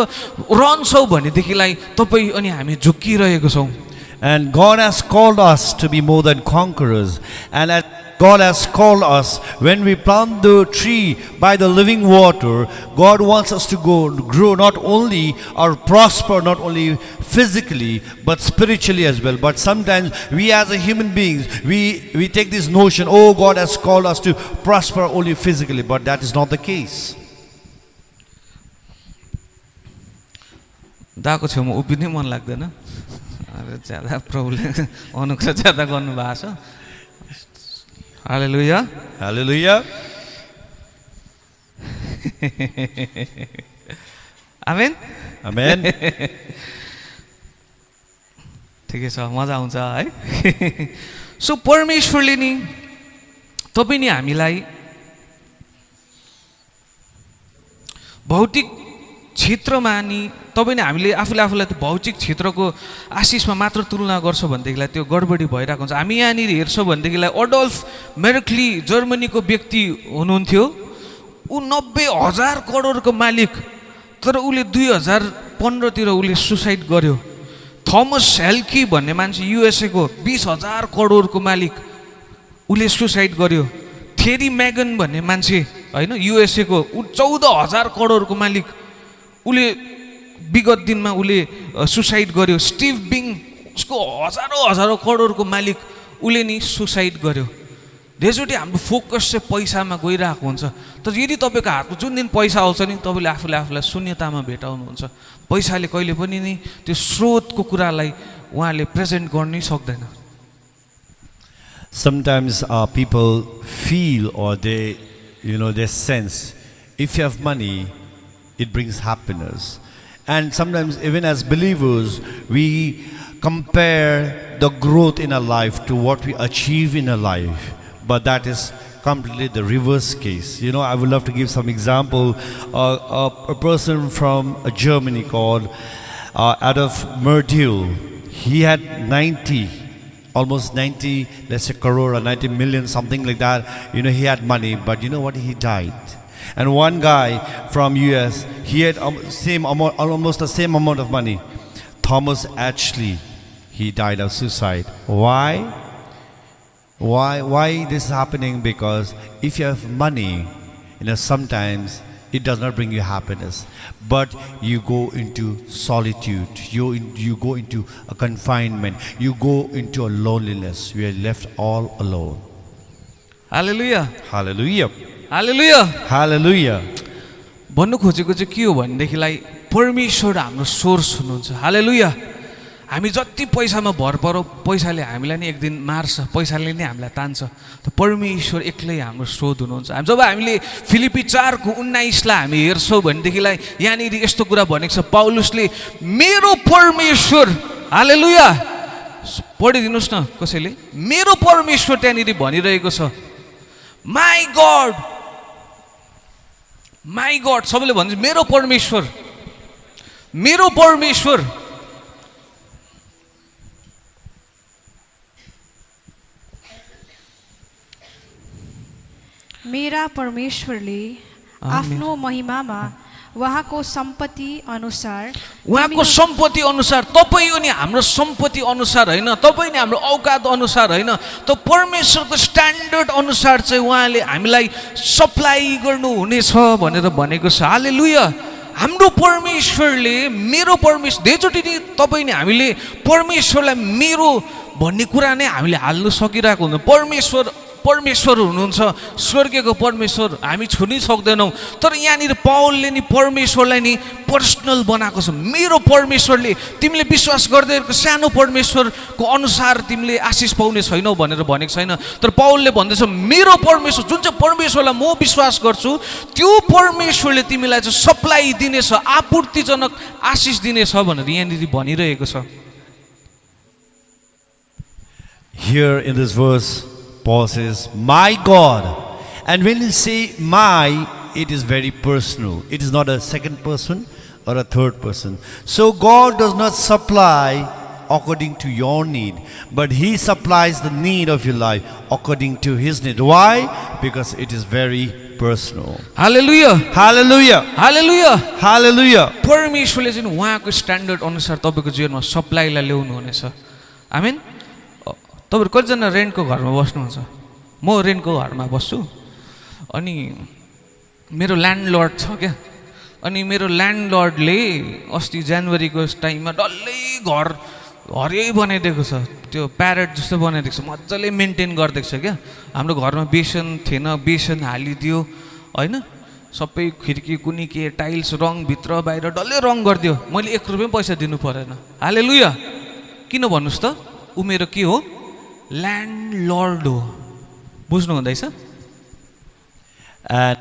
रहन्छौँ भनेदेखिलाई तपाईँ अनि हामी झुक्किरहेको छौँ। And God has called us to be more than conquerors. And as God has called us, when we plant the tree by the living water, God wants us to grow not only or prosper not only physically but spiritually as well. But sometimes we as a human beings, we take this notion, oh, God has called us to prosper only physically, but that is not the case. दाको छेउमा उभिनै मन लाग्दैन, ज्यादा problem अनुग्रह ज्यादा गर्नुभएको छ। हालेलुया, हालेलुया। आमेन, आमेन। ठिकै छ, मजा आउँछ है। सो परमेश्वरले नि तपाईँ नि हामीलाई भौतिक क्षेत्रमा नि तपाईँ नि हामीले आफूलाई त्यो भौतिक क्षेत्रको आशिषमा मात्र तुलना गर्छ भनेदेखिलाई त्यो गडबडी भइरहेको हुन्छ। हामी यहाँनिर हेर्छौँ भनेदेखिलाई अडोल्फ मेर्कली जर्मनीको व्यक्ति हुनुहुन्थ्यो। ऊ 90,000 करोडको मालिक, तर उसले 2015तिर उसले सुसाइड गर्यो। थमस हेल्की भन्ने मान्छे युएसए को 20,000 करोडको मालिक, उसले सुसाइड गर्यो। थेरी मैगन भन्ने मान्छे हैन युएसए को 14,000 करोडको मालिक, उसले विगत दिनमा उसले सुसाइड गर्यो। स्टिभ बिङ उसको हजारौँ करोडको मालिक, उसले नि सुसाइड गर्यो। धेरैचोटि हाम्रो फोकस चाहिँ पैसामा गइरहेको हुन्छ, तर यदि तपाईँको हातमा जुन दिन पैसा आउँछ नि तपाईँले आफूलाई शून्यतामा भेटाउनुहुन्छ। पैसाले कहिले पनि नि त्यो स्रोतको कुरालाई उहाँले प्रेजेन्ट गर्नै सक्दैन। Sometimes people feel or they sense, if you have money, it brings happiness. And sometimes even as believers, we compare the growth in our life to what we achieve in our life. But that is completely the reverse case. I would love to give some example. A person from Germany called Adolf Merdiel, he had almost 90, let's say crore or 90 million, something like that. He had money, but you know what? He died. And one guy from US, he had almost the same amount of money. Thomas Ashley, he died of suicide. Why? Why this is happening? Because if you have money, sometimes it does not bring you happiness, but you go into solitude, you go into a confinement, you go into a loneliness. We are left all alone. Hallelujah. Hallelujah. Hallelujah. Hallelujah. भन्नु खोजेको चाहिँ के हो भनेदेखिलाई परमेश्वर हाम्रो source हुनुहुन्छ। हालेलुया। हामी जति पैसामा भर परौ, पैसाले हामीलाई नि एक दिन मार्छ, पैसाले नै हामीलाई तान्छ। त परमेश्वर एक्लै हाम्रो स्रोत हुनुहुन्छ। जब हामीले फिलिपी 4:19 लाई हामी हेर्छौँ भनेदेखिलाई यहाँनिर यस्तो कुरा भनेको छ, पौलुसले मेरो परमेश्वर, हालेलुया, पढिदिनुहोस् न कसैले, मेरो परमेश्वर त्यहाँनिर भनिरहेको छ, माई गॉड, माई गॉड, सबैले भन्छ मेरो परमेश्वर, मेरो परमेश्वर। मेरा परमेश्वरले आफ्नो महिमामा उहाँको सम्पत्ति अनुसार उहाँको सम्पत्ति अनुसार तपाईँ अनि हाम्रो सम्पत्ति अनुसार होइन, तपाईँ नि हाम्रो औकात अनुसार होइन, त परमेश्वरको स्ट्यान्डर्ड अनुसार चाहिँ उहाँले हामीलाई सप्लाई गर्नुहुनेछ भनेर भनेको छ। हालेलुया। हाम्रो परमेश्वरले मेरो परमेश्वर धेरैचोटि नि तपाईँ नि हामीले परमेश्वरलाई मेरो भन्ने कुरा नै हामीले हाल्नु सकिरहेको हुँदैन। परमेश्वर हुनुहुन्छ, स्वर्गीयको परमेश्वर हामी छुनै सक्दैनौँ। तर यहाँनिर पौलले नि परमेश्वरलाई नि पर्सनल बनाएको छ। मेरो परमेश्वरले तिमीले विश्वास गर्दै गरेको सानो परमेश्वरको अनुसार तिमीले आशिष पाउने छैनौ भनेर भनेको छैन। तर पौलले भन्दैछ मेरो परमेश्वर, जुन चाहिँ परमेश्वरलाई म विश्वास गर्छु त्यो परमेश्वरले तिमीलाई चाहिँ सप्लाई दिनेछ, आपूर्तिजनक आशिष दिनेछ भनेर यहाँनिर भनिरहेको छ। Here in this verse, Paul says, my God. And when you say my, it is very personal. It is not a second person or a third person. So God does not supply according to your need, but He supplies the need of your life according to His need. Why? Because it is very personal. Hallelujah. Hallelujah. Hallelujah. Hallelujah. परमेश्वरले चाहिँ उहाँको standard अनुसार तपाईँको जीवनमा सप्लाईलाई ल्याउनु हुनेछ। आमेन। तपाईँहरू कतिजना रेन्टको घरमा बस्नुहुन्छ? म रेन्टको घरमा बस्छु। अनि मेरो ल्यान्डलर्ड छ क्या। अनि मेरो ल्यान्डलर्डले अस्ति जनवरीको टाइममा डल्लै घर हरे बनाइदिएको छ। त्यो प्यारेट जस्तो बनाइदिएको छ, मजाले मेन्टेन गरिदिएको छ क्या। हाम्रो घरमा बेसन थिएन, बेसन हालिदियो होइन, सबै खिड्की कुनी के टाइल्स रङ भित्र बाहिर डल्लै रङ गरिदियो। मैले 1 रुपियाँ पैसा दिनु परेन। हालेलुया। किन भन्नुहोस् त? ऊ मेरो के हो? ल्यान्डलर्ड हो। बुझ्नु हुँदैछ? And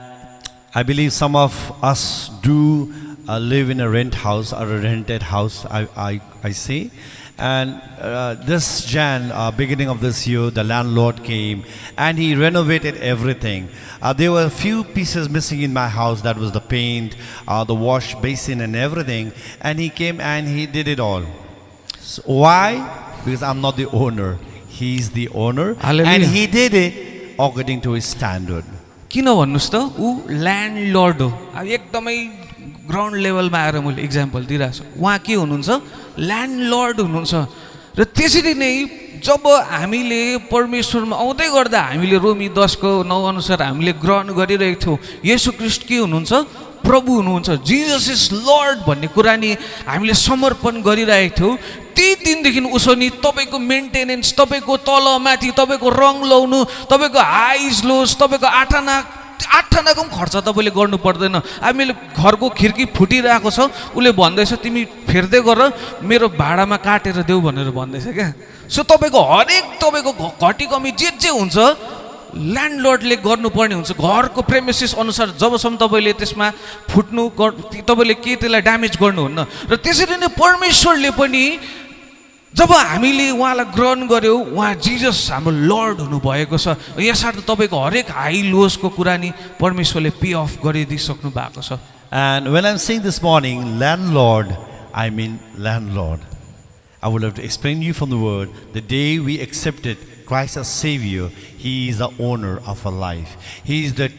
I believe some of us do live in a rent house or a rented house, I say. And this beginning of this year, the landlord came and he renovated everything. There were a few pieces missing in my house. That was the paint, the wash basin and everything. And he came and he did it all. So why? Because I'm not the owner. He's the owner. Hallelujah. And he did it according to his standard. किन भन्नुहोस् त? ऊ ल्यान्डलर्ड हो। अब एकदमै ground लेभलमा आएर मैले इक्जाम्पल दिइरहेको छु। उहाँ के हुनुहुन्छ? ल्यान्डलर्ड हुनुहुन्छ। र त्यसरी नै जब हामीले परमेश्वरमा आउँदै गर्दा हामीले रोमी 10:9 अनुसार हामीले ग्रहण गरिरहेको थियौँ। येशू ख्रीष्ट के हुनुहुन्छ? प्रभु हुनुहुन्छ। जिजस इज लर्ड भन्ने कुरा नि हामीले समर्पण गरिरहेको थियौँ। त्यही दिनदेखि उसो नि तपाईँको मेन्टेनेन्स, तपाईँको तलमाथि, तपाईँको रङ लाउनु, तपाईँको हाइज लोस, तपाईँको आठानाको पनि खर्च तपाईँले गर्नु पर्दैन। हामीले घरको खिड्की फुटिरहेको छ, उसले भन्दैछ तिमी फेर्दै गर, मेरो भाडामा काटेर देऊ भनेर भन्दैछ क्या। सो तपाईँको हरेक तपाईँको घटी कमी जे हुन्छ ल्यान्डलर्डले गर्नुपर्ने हुन्छ। घरको प्रेमिसिस अनुसार जबसम्म तपाईँले त्यसमा फुट्नु तपाईँले के त्यसलाई ड्यामेज गर्नुहुन्न। र त्यसरी नै परमेश्वरले पनि जब हामीले उहाँलाई ग्रहण गऱ्यौँ, उहाँ जिजस हाम्रो लर्ड हुनुभएको छ। यसर्थ तपाईँको हरेक हाई लोसको कुरा नि परमेश्वरले पे अफ गरिदिइसक्नु भएको छ। And when I'm saying this morning, landlord, I mean landlord. I would have to explain to you from the word, the day we accepted Christ as Savior, He is the owner of our life. He is the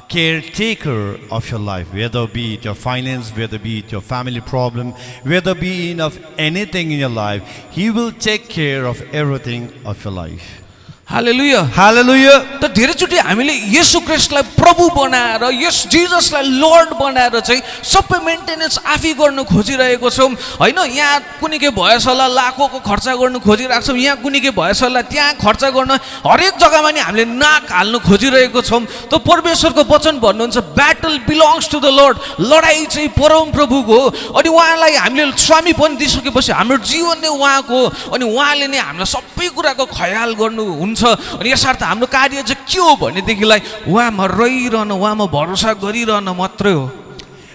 caretaker of your life, whether be it your finance, whether be it your family problem, whether be it of anything in your life. He will take care of everything of your life. Hallelujah. Hallelujah. त धेरैचोटि हामीले येशू ख्रीष्टलाई प्रभु बनाएर, यस जिजसलाई lord बनाएर चाहिँ सबै maintenance आफै गर्न खोजिरहेको छौँ होइन। यहाँ कुनै के भएछ होला लाखौँको खर्च गर्नु खोजिरहेको छौँ, यहाँ कुनै के भएछ होला त्यहाँ खर्च गर्न हरेक जग्गामा नि हामीले नाक हाल्नु खोजिरहेको छौँ। त परमेश्वरको वचन भन्नुहुन्छ battle belongs to the lord. लडाइँ चाहिँ परम प्रभुको हो। अनि उहाँलाई हामीले स्वामी पनि दिइसकेपछि हाम्रो जीवन नै उहाँको हो। अनि उहाँले नै हामीलाई सबै कुराको ख्याल गर्नुहुन्छ। अनि यसर्थ हाम्रो कार्य चाहिँ के हो भनेदेखिलाई उहाँमा रहिरहन, उहाँमा भरोसा गरिरहन मात्रै हो।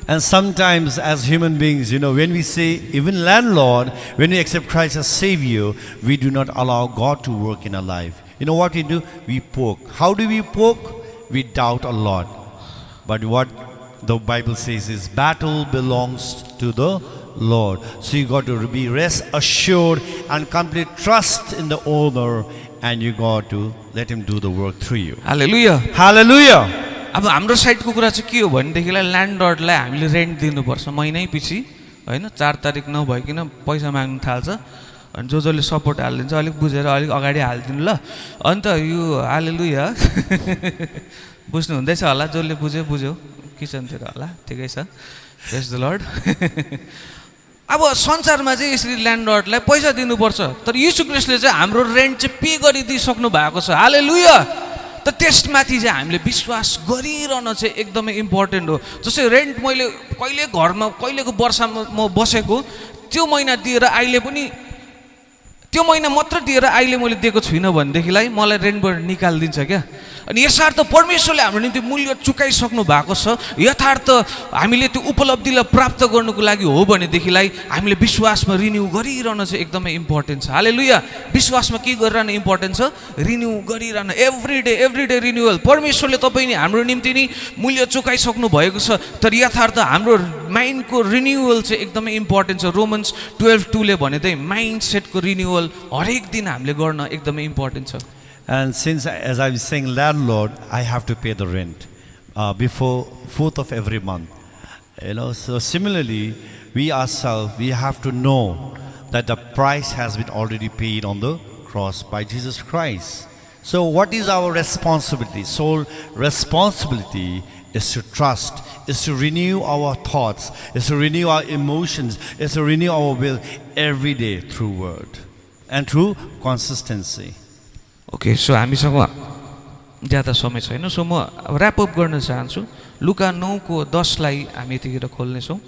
And sometimes as human beings, when we say, even landlord, when we accept Christ as Savior, we do not allow God to work in our life. You know what we do? We poke. How do we poke? We doubt a lot. But what the Bible says is, battle belongs to the Lord. So you got to be rest assured and complete trust in the owner, and you got to let Him do the work through you. Hallelujah. Hallelujah. अब हाम्रो साइडको कुरा चाहिँ के हो भनेदेखिलाई ल्यान्डलर्डलाई हामीले rent दिनुपर्छ महिनै पछि होइन 4 तारिक नभइकन पैसा माग्नु थाल्छ अनि जसले सपोर्ट हालिदिन्छ अलिक बुझेर अलिक अगाडि हालिदिनु ल अन्त यो हालेलुया बुझ्नु हुँदैछ होला जसले बुझ्यो किचनतिर होला ठिकै छ प्रेज द लर्ड अब संसारमा चाहिँ यसरी ल्यान्डलर्डलाई पैसा दिनुपर्छ तर यीशु ख्रीष्टले चाहिँ हाम्रो रेन्ट चाहिँ पे गरिदिइसक्नु भएको छ हालेलुया त त्यसमाथि चाहिँ हामीले विश्वास गरिरहन चाहिँ एकदमै इम्पोर्टेन्ट हो जस्तै रेन्ट मैले कहिले घरमा कहिलेको वर्षमा म बसेको त्यो महिना दिएर अहिले पनि त्यो महिना मात्र दिएर अहिले मैले दिएको छुइनँ भनेदेखिलाई मलाई रेन्टबाट निकालिदिन्छ क्या अनि यथार्थ परमेश्वरले हाम्रो निम्ति मूल्य चुकाइसक्नु भएको छ यथार्थ हामीले त्यो उपलब्धिलाई प्राप्त गर्नुको लागि हो भनेदेखिलाई हामीले विश्वासमा रिन्यू गरिरहन चाहिँ एकदमै इम्पोर्टेन्ट छ हालेलुया विश्वासमा के गरिरहन इम्पोर्टेन्ट छ रिन्यू गरिरहन एभ्री डे रिन्युअल परमेश्वरले तपाईँ नि हाम्रो निम्ति नि मूल्य चुकाइसक्नु भएको छ तर यथार्थ हाम्रो माइन्डको रिन्युअल चाहिँ एकदमै इम्पोर्टेन्ट छ रोमन्स 12:2 ले भनेदै माइन्ड सेटको रिन्युअल हरेक दिन हामीले गर्न एकदमै इम्पोर्टेन्ट छ And since, as I was saying, landlord, I have to pay the rent before 4th of every month. So similarly, we ourselves, we have to know that the price has been already paid on the cross by Jesus Christ. So what is our responsibility? Sole responsibility is to trust, is to renew our thoughts, is to renew our emotions, is to renew our will every day through word and through consistency. Okay so हामीसँग ज्यादा समय छैन so म wrap up गर्न चाहन्छु लुका 9:10 लाई हामी यतिखेर खोल्नेछौँ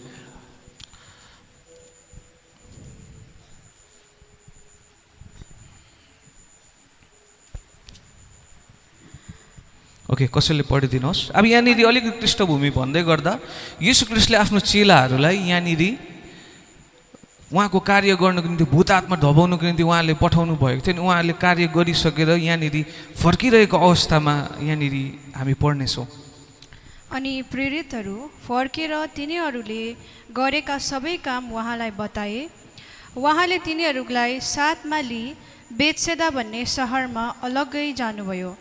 ओके कसैले पढिदिनुहोस् अब यहाँनिर अलिकति पृष्ठभूमि भन्दै गर्दा येशू ख्रीष्टले आफ्नो चेलाहरूलाई यहाँनिर उहाँको कार्य गर्नको निम्ति भूत आत्मा धपाउनको निम्ति उहाँले पठाउनु भएको थियो अनि उहाँले कार्य गरिसकेर यहाँनिर फर्किरहेको अवस्थामा यहाँनिर हामी पढ्नेछौँ अनि प्रेरितहरू फर्केर तिनीहरूले गरेका सबै काम उहाँलाई बताए उहाँले तिनीहरूलाई साथमा लिई बेत्सेदा भन्ने सहरमा अलग्गै जानुभयो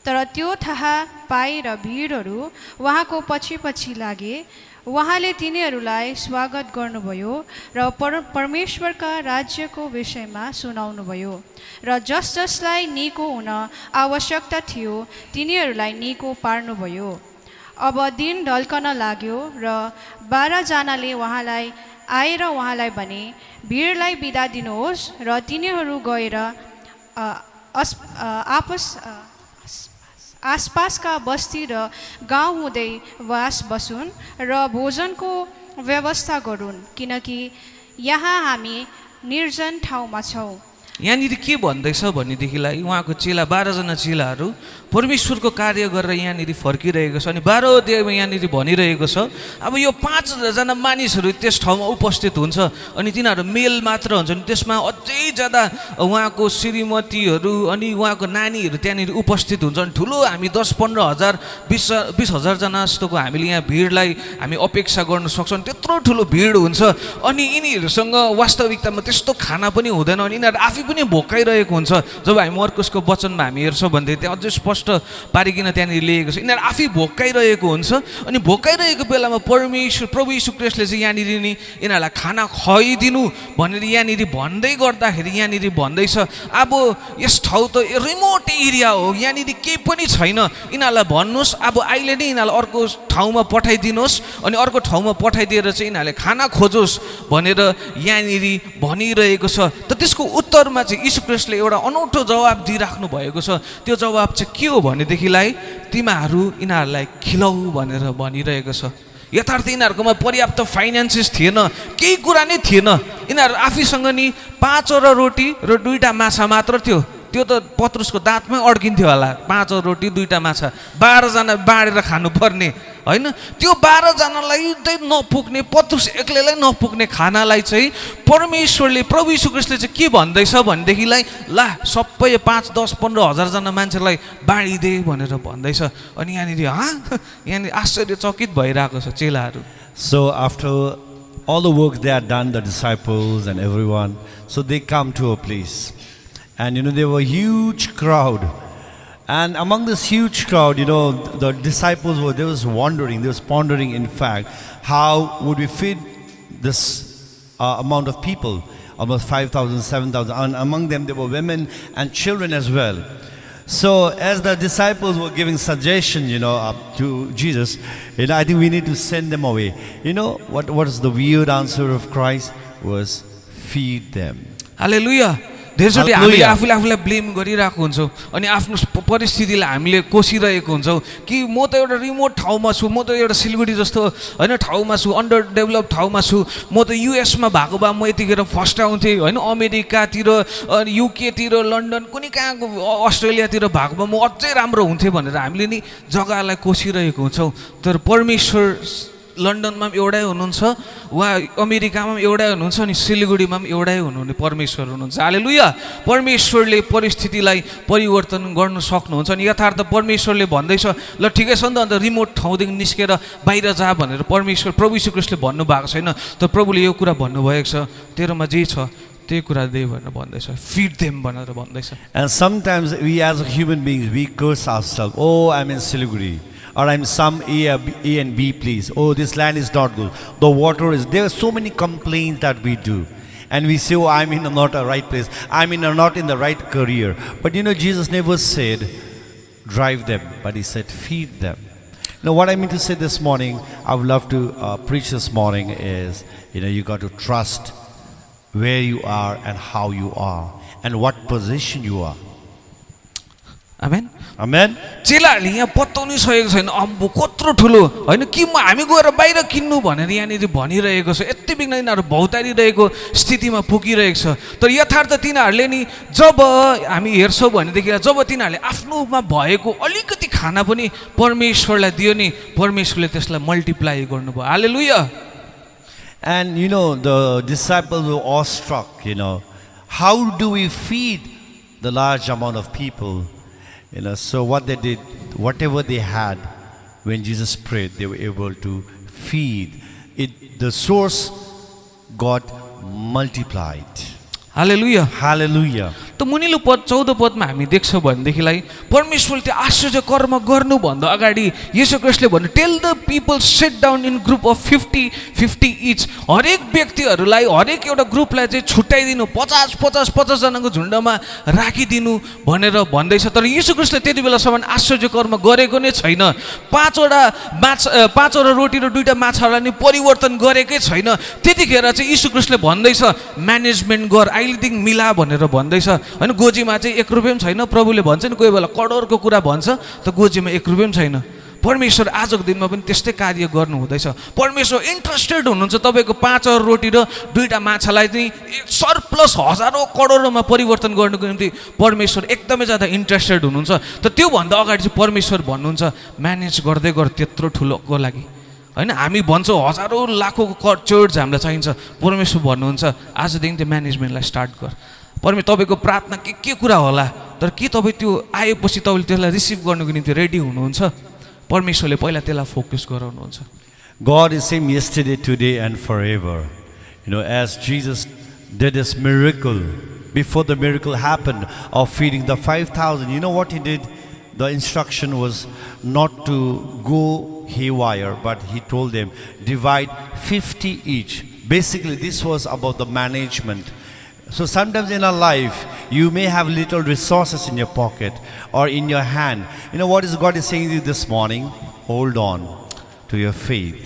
तर त्यो थाहा पाएर भिडहरू उहाँको पछि लागे उहाँले तिनीहरूलाई स्वागत गर्नुभयो र परमेश्वरका राज्यको विषयमा सुनाउनुभयो र जसलाई निको हुन आवश्यकता थियो तिनीहरूलाई निको पार्नुभयो अब दिन ढल्कन लाग्यो र 12 जनाले उहाँलाई आएर उहाँलाई भने भिडलाई बिदा दिनुहोस् र तिनीहरू गएर आसपासका बस्ती र गाउँ हुँदै वास बसुन् र भोजनको व्यवस्था गरून् किनकि यहाँ हामी निर्जन ठाउँमा छौँ यहाँनिर के भन्दैछ भनेदेखिलाई उहाँको चेला 12 जना चेलाहरू परमेश्वरको कार्य गरेर यहाँनिर फर्किरहेको छ अनि 12 अध्यायमा यहाँनिर भनिरहेको छ अब यो 5 जना मानिसहरू त्यस ठाउँमा उपस्थित हुन्छ अनि तिनीहरू मेल मात्र हुन्छन् त्यसमा अझै ज्यादा उहाँको श्रीमतीहरू अनि उहाँको नानीहरू त्यहाँनिर उपस्थित हुन्छन् ठुलो हामी 10-15 हजार 20,000 जना जस्तोको हामीले यहाँ भिडलाई हामी अपेक्षा गर्न सक्छौँ त्यत्रो ठुलो भिड हुन्छ अनि यिनीहरूसँग वास्तविकतामा त्यस्तो खाना पनि हुँदैन अनि यिनीहरू आफै पनि भोकाइरहेको हुन्छ जब हामी मर्कुसको वचनमा हामी हेर्छौँ भने त्यहाँ अझै स्पष्ट पारिकन त्यहाँनिर लेखेको छ यिनीहरू आफै भोकाइरहेको हुन्छ अनि भोकाइरहेको बेलामा प्रभु यीशु ख्रीष्टले चाहिँ यहाँनिर नि यिनीहरूलाई खाना खुवाइदिनु भनेर यहाँनिर भन्दै गर्दाखेरि यहाँनिर भन्दैछ अब यस ठाउँ त रिमोट एरिया हो यहाँनिर केही पनि छैन यिनीहरूलाई भन्नुहोस् अब अहिले नै यिनीहरूलाई अर्को ठाउँमा पठाइदिनुहोस् अनि अर्को ठाउँमा पठाइदिएर चाहिँ यिनीहरूले खाना खोजोस् भनेर यहाँनिर भनिरहेको छ त त्यसको उत्तरमा चाहिँ यीशु ख्रीष्टले एउटा अनौठो जवाब दिइराख्नु भएको छ त्यो जवाब चाहिँ के हो भनेदेखिलाई तिमीहरू यिनीहरूलाई खिलाऊ भनेर भनिरहेको छ यथार्थ यिनीहरूकोमा पर्याप्त फाइनेन्सेस थिएन केही कुरा नै थिएन यिनीहरू आफैसँग नि 5 रोटी र 2 माछा मात्र थियो त्यो त पत्रुसको दाँतमै अड्किन्थ्यो होला 5 रोटी 2 माछा 12 जना बाँडेर खानुपर्ने हैन त्यो 12 जनालाई चाहिँ नपुग्ने पत्रुस एक्लैलाई नपुग्ने खानालाई चाहिँ परमेश्वरले प्रभु यीशु ख्रीष्टले चाहिँ के भन्दैछ भनेदेखिलाई ला सबै 5, 10, 15 हजार जना मान्छेलाई बाँडिदे भनेर भन्दैछ अनि यहाँनिर आश्चर्यचकित भइरहेको छ चेलाहरू So after all the work they had done, the disciples and everyone, so they come to a place. And there were a huge crowd. And among this huge crowd, the disciples they was wondering, they was pondering, in fact, how would we feed this amount of people, almost 5,000, 7,000, and among them there were women and children as well. So as the disciples were giving suggestion, to Jesus, I think we need to send them away. What is the weird answer of Christ? Was feed them. हालेलुया धेरैचोटि हामीले हालेलुया। आफूले आफूलाई blame गरिरहेको हुन्छौँ अनि आफ्नो परिस्थितिलाई हामीले कोसिरहेको हुन्छौँ कि म त एउटा रिमोट ठाउँमा छु, म त एउटा सिलगढी जस्तो होइन ठाउँमा छु, अन्डर डेभलप ठाउँमा छु, म त युएसमा भएको भए म यतिखेर फर्स्ट आउँथेँ होइन, अमेरिकातिर युकेतिर लन्डन कुनै कहाँको अस्ट्रेलियातिर भएको भए म अझै राम्रो हुन्थेँ भनेर हामीले नि जग्गालाई कोसिरहेको हुन्छौँ। तर परमेश्वर लन्डनमा पनि एउटै हुनुहुन्छ, उहाँ अमेरिकामा पनि एउटै हुनुहुन्छ अनि सिलगढीमा पनि एउटै हुनुहुने परमेश्वर हुनुहुन्छ। हालेलुया। परमेश्वरले परिस्थितिलाई परिवर्तन गर्न सक्नुहुन्छ अनि यथार्थ परमेश्वरले भन्दैछ ल ठिकै छ नि त, अन्त रिमोट ठाउँदेखि निस्केर बाहिर जा भनेर परमेश्वर प्रभु यीशु ख्रीष्टले भन्नुभएको छैन। तर प्रभुले यो कुरा भन्नुभएको छ, तेरोमा जे छ त्यही कुरा दे भनेर भन्दैछ, फिड देम भनेर भन्दैछ। And sometimes we as human beings, we curse ourselves. Oh, I'm in Siliguri. Or I'm some A and B place. Oh, this land is not good. The water is... There are so many complaints that we do. And we say, oh, I'm in not a right place. I'm not in the right career. But Jesus never said, drive them. But he said, feed them. What I mean to say this morning, I would love to preach this morning is, you got to trust where you are and how you are. And what position you are. Amen. Amen. चेलाहरूले यहाँ बताउनै सकेको छैन अम्बो कत्रो ठुलो होइन कि हामी गएर बाहिर किन्नु भनेर यहाँनिर भनिरहेको छ। यति बिघ्न यिनीहरू भौतारिरहेको स्थितिमा पुगिरहेको छ। तर यथार्थ तिनीहरूले नि जब हामी हेर्छौँ भनेदेखि जब तिनीहरूले आफ्नोमा भएको अलिकति खाना पनि परमेश्वरलाई दियो नि परमेश्वरले त्यसलाई मल्टिप्लाई गर्नुभयो। हालेलुया। And the disciples were awestruck, how do we feed the large amount of people? So what they did, whatever they had, when Jesus prayed, they were able to feed. The source got multiplied. Hallelujah. Hallelujah. त मुनिलो पद 14 पदमा हामी देख्छौँ भनेदेखिलाई परमेश्वरले त्यो आश्चर्य कर्म गर्नुभन्दा अगाडि येशू ख्रीष्टले भन्नु tell the people sit down in group of 50 each. हरेक व्यक्तिहरूलाई हरेक एउटा ग्रुपलाई चाहिँ छुट्याइदिनु 50 जनाको झुन्डमा राखिदिनु भनेर भन्दैछ। तर येशू ख्रीष्टले त्यति बेलासम्म आश्चर्य कर्म गरेको नै छैन। 5 रोटी र 2टा माछालाई नि परिवर्तन गरेकै छैन। त्यतिखेर चाहिँ येशू ख्रीष्टले भन्दैछ म्यानेजमेन्ट गर, अहिलेदेखि मिला भनेर भन्दैछ होइन। गोजीमा चाहिँ 1 रुपियाँ पनि छैन। प्रभुले भन्छ नि कोही बेला करोडको कुरा भन्छ त गोजीमा 1 रुपियाँ पनि छैन। परमेश्वर आजको दिनमा पनि त्यस्तै कार्य गर्नु हुँदैछ। परमेश्वर इन्ट्रेस्टेड हुनुहुन्छ तपाईँको 5 रोटी र 2टा माछालाई चाहिँ सरप्लस हजारौँ करोडमा परिवर्तन गर्नुको निम्ति परमेश्वर एकदमै ज्यादा इन्ट्रेस्टेड हुनुहुन्छ। त त्योभन्दा अगाडि चाहिँ परमेश्वर भन्नुहुन्छ म्यानेज गर्दै गर त्यत्रो ठुलोको लागि होइन। हामी भन्छौँ हजारौँ लाखौँको चर्च हामीलाई चाहिन्छ। परमेश्वर भन्नुहुन्छ आजदेखि त्यो म्यानेजमेन्टलाई स्टार्ट गर। तपाईँको प्रार्थना के कुरा होला, तर के तपाईँ त्यो आएपछि तपाईँले त्यसलाई रिसिभ गर्नुको निम्ति रेडी हुनुहुन्छ? परमेश्वरले पहिला त्यसलाई फोकस गराउनुहुन्छ। God is same yesterday, today and forever. As Jesus did this miracle, before the miracle happened of feeding the 5,000, you know what he did? The instruction was not to go haywire, but he told them, divide 50 each. Basically, this was about the management. So sometimes in our life, you may have little resources in your pocket or in your hand. What is God is saying to you this morning? Hold on to your faith.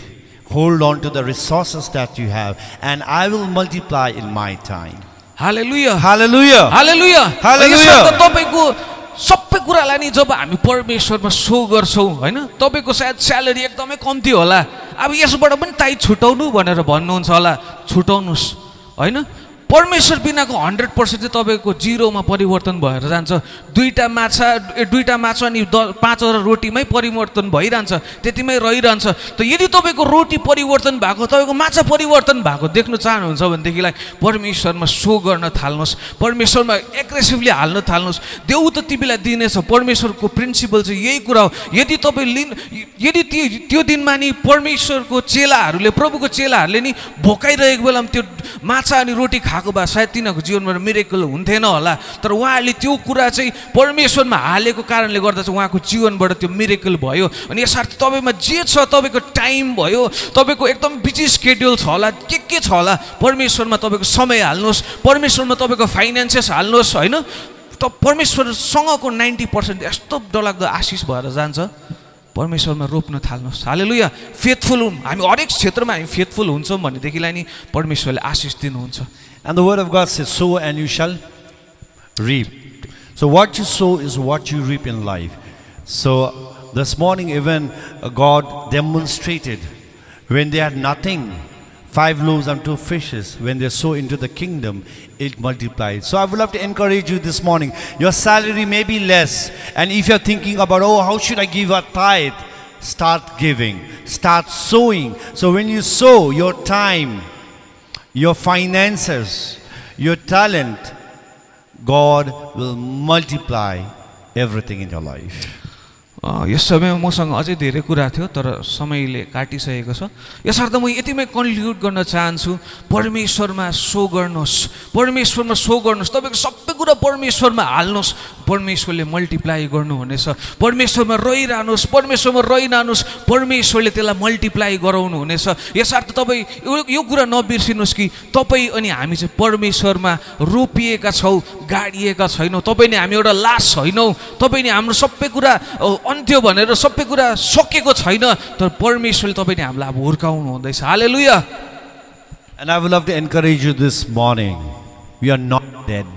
Hold on to the resources that you have, and I will multiply in my time. Hallelujah. Hallelujah. Hallelujah. Hallelujah. तपाईँको सबै कुरालाई नि जब हामी परमेश्वरमा so गर्छौँ होइन, तपाईँको सायद salary एकदमै कम्ती होला, अब यसबाट पनि ताई छुटाउनु भनेर भन्नुहुन्छ होला, छुटाउनुहोस् होइन। परमेश्वर बिनाको 100% चाहिँ तपाईँको जिरोमा परिवर्तन भएर जान्छ। 2टा माछा अनि 5 रोटीमै परिवर्तन भइरहन्छ, त्यतिमै रहिरहन्छ। त यदि तपाईँको रोटी परिवर्तन भएको, तपाईँको माछा परिवर्तन भएको देख्न चाहनुहुन्छ भनेदेखिलाई परमेश्वरमा सो गर्न थाल्नुहोस्, परमेश्वरमा एग्रेसिभली हाल्न थाल्नुहोस्। देउ त तिमीलाई दिनेछ। परमेश्वरको प्रिन्सिपल चाहिँ यही कुरा हो। यदि त्यो दिनमा नि परमेश्वरको चेलाहरूले, प्रभुको चेलाहरूले नि भोकाइरहेको बेलामा त्यो माछा अनि रोटी थाहा भए सायद तिनीहरूको जीवनबाट मिरेकल हुन्थेन होला, तर उहाँहरूले त्यो कुरा चाहिँ परमेश्वरमा हालेको कारणले गर्दा चाहिँ उहाँको जीवनबाट त्यो मिरेकल भयो। अनि यसर्थ तपाईँमा जे छ, तपाईँको टाइम भयो, तपाईँको एकदम बिजी स्केड्युल छ होला, के छ होला, परमेश्वरमा तपाईँको समय हाल्नुहोस्, परमेश्वरमा तपाईँको फाइनेन्सेस हाल्नुहोस् होइन। त परमेश्वरसँगको 90% यस्तो डरलाग्दो आशिष भएर जान्छ। परमेश्वरमा रोप्न थाल्नुहोस्। हालेलुया। फेथफुल हामी हरेक क्षेत्रमा हामी फेथफुल हुन्छौँ भनेदेखिलाई नि परमेश्वरले आशिष दिनुहुन्छ। And the word of God says, sow and you shall reap. So what you sow is what you reap in life. So this morning even God demonstrated when they had nothing, 5 loaves and 2 fishes, when they sow into the kingdom, it multiplied. So I would love to encourage you this morning. Your salary may be less, and if you're thinking about, oh, how should I give a tithe? Start giving, start sowing. So when you sow your time, your finances, your talent, God will multiply everything in your life. यस समयमा मसँग अझै धेरै कुरा थियो, तर समयले काटिसकेको छ। यसर्थ म यतिमै कन्क्लुड गर्न चाहन्छु, परमेश्वरमा सो गर्नुहोस्, परमेश्वरमा सो गर्नुहोस्, तपाईँको सबै कुरा परमेश्वरमा हाल्नुहोस्, परमेश्वरले मल्टिप्लाई गर्नुहुनेछ। परमेश्वरमा रहिरहनुहोस्, परमेश्वरमा रहिरहनुहोस्, परमेश्वरले त्यसलाई मल्टिप्लाई गराउनुहुनेछ। यसर्थ तपाईँ यो कुरा नबिर्सिनुहोस् कि तपाईँ अनि हामी चाहिँ परमेश्वरमा रोपिएका छौँ, गाडिएका छैनौँ। तपाईँ नि हामी एउटा लास छैनौँ, तपाईँ नि हाम्रो सबै कुरा अन्त्य भनेर सबै कुरा सकेको छैन, तर परमेश्वरले तपाईँले हामीलाई अब हुर्काउनु हुँदैछ। हालेलुया। And I would love to encourage you this morning. We are not dead.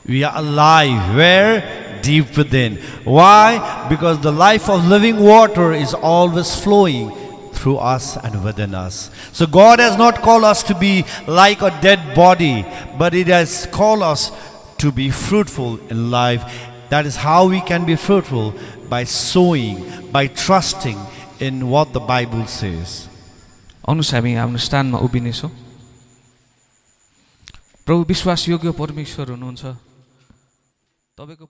We are alive. Where? Deep within. Why? Because the life of living water is always flowing through us and within us. So God has not called us to be like a dead body, but it has called us to be fruitful in life. That is how we can be fruitful, by sowing, by trusting in what the Bible says. आउनुहोस् हामी आफ्नो स्थानमा उभिनेछौँ। प्रभु विश्वासयोग्य परमेश्वर हुनुहुन्छ। तपाईँको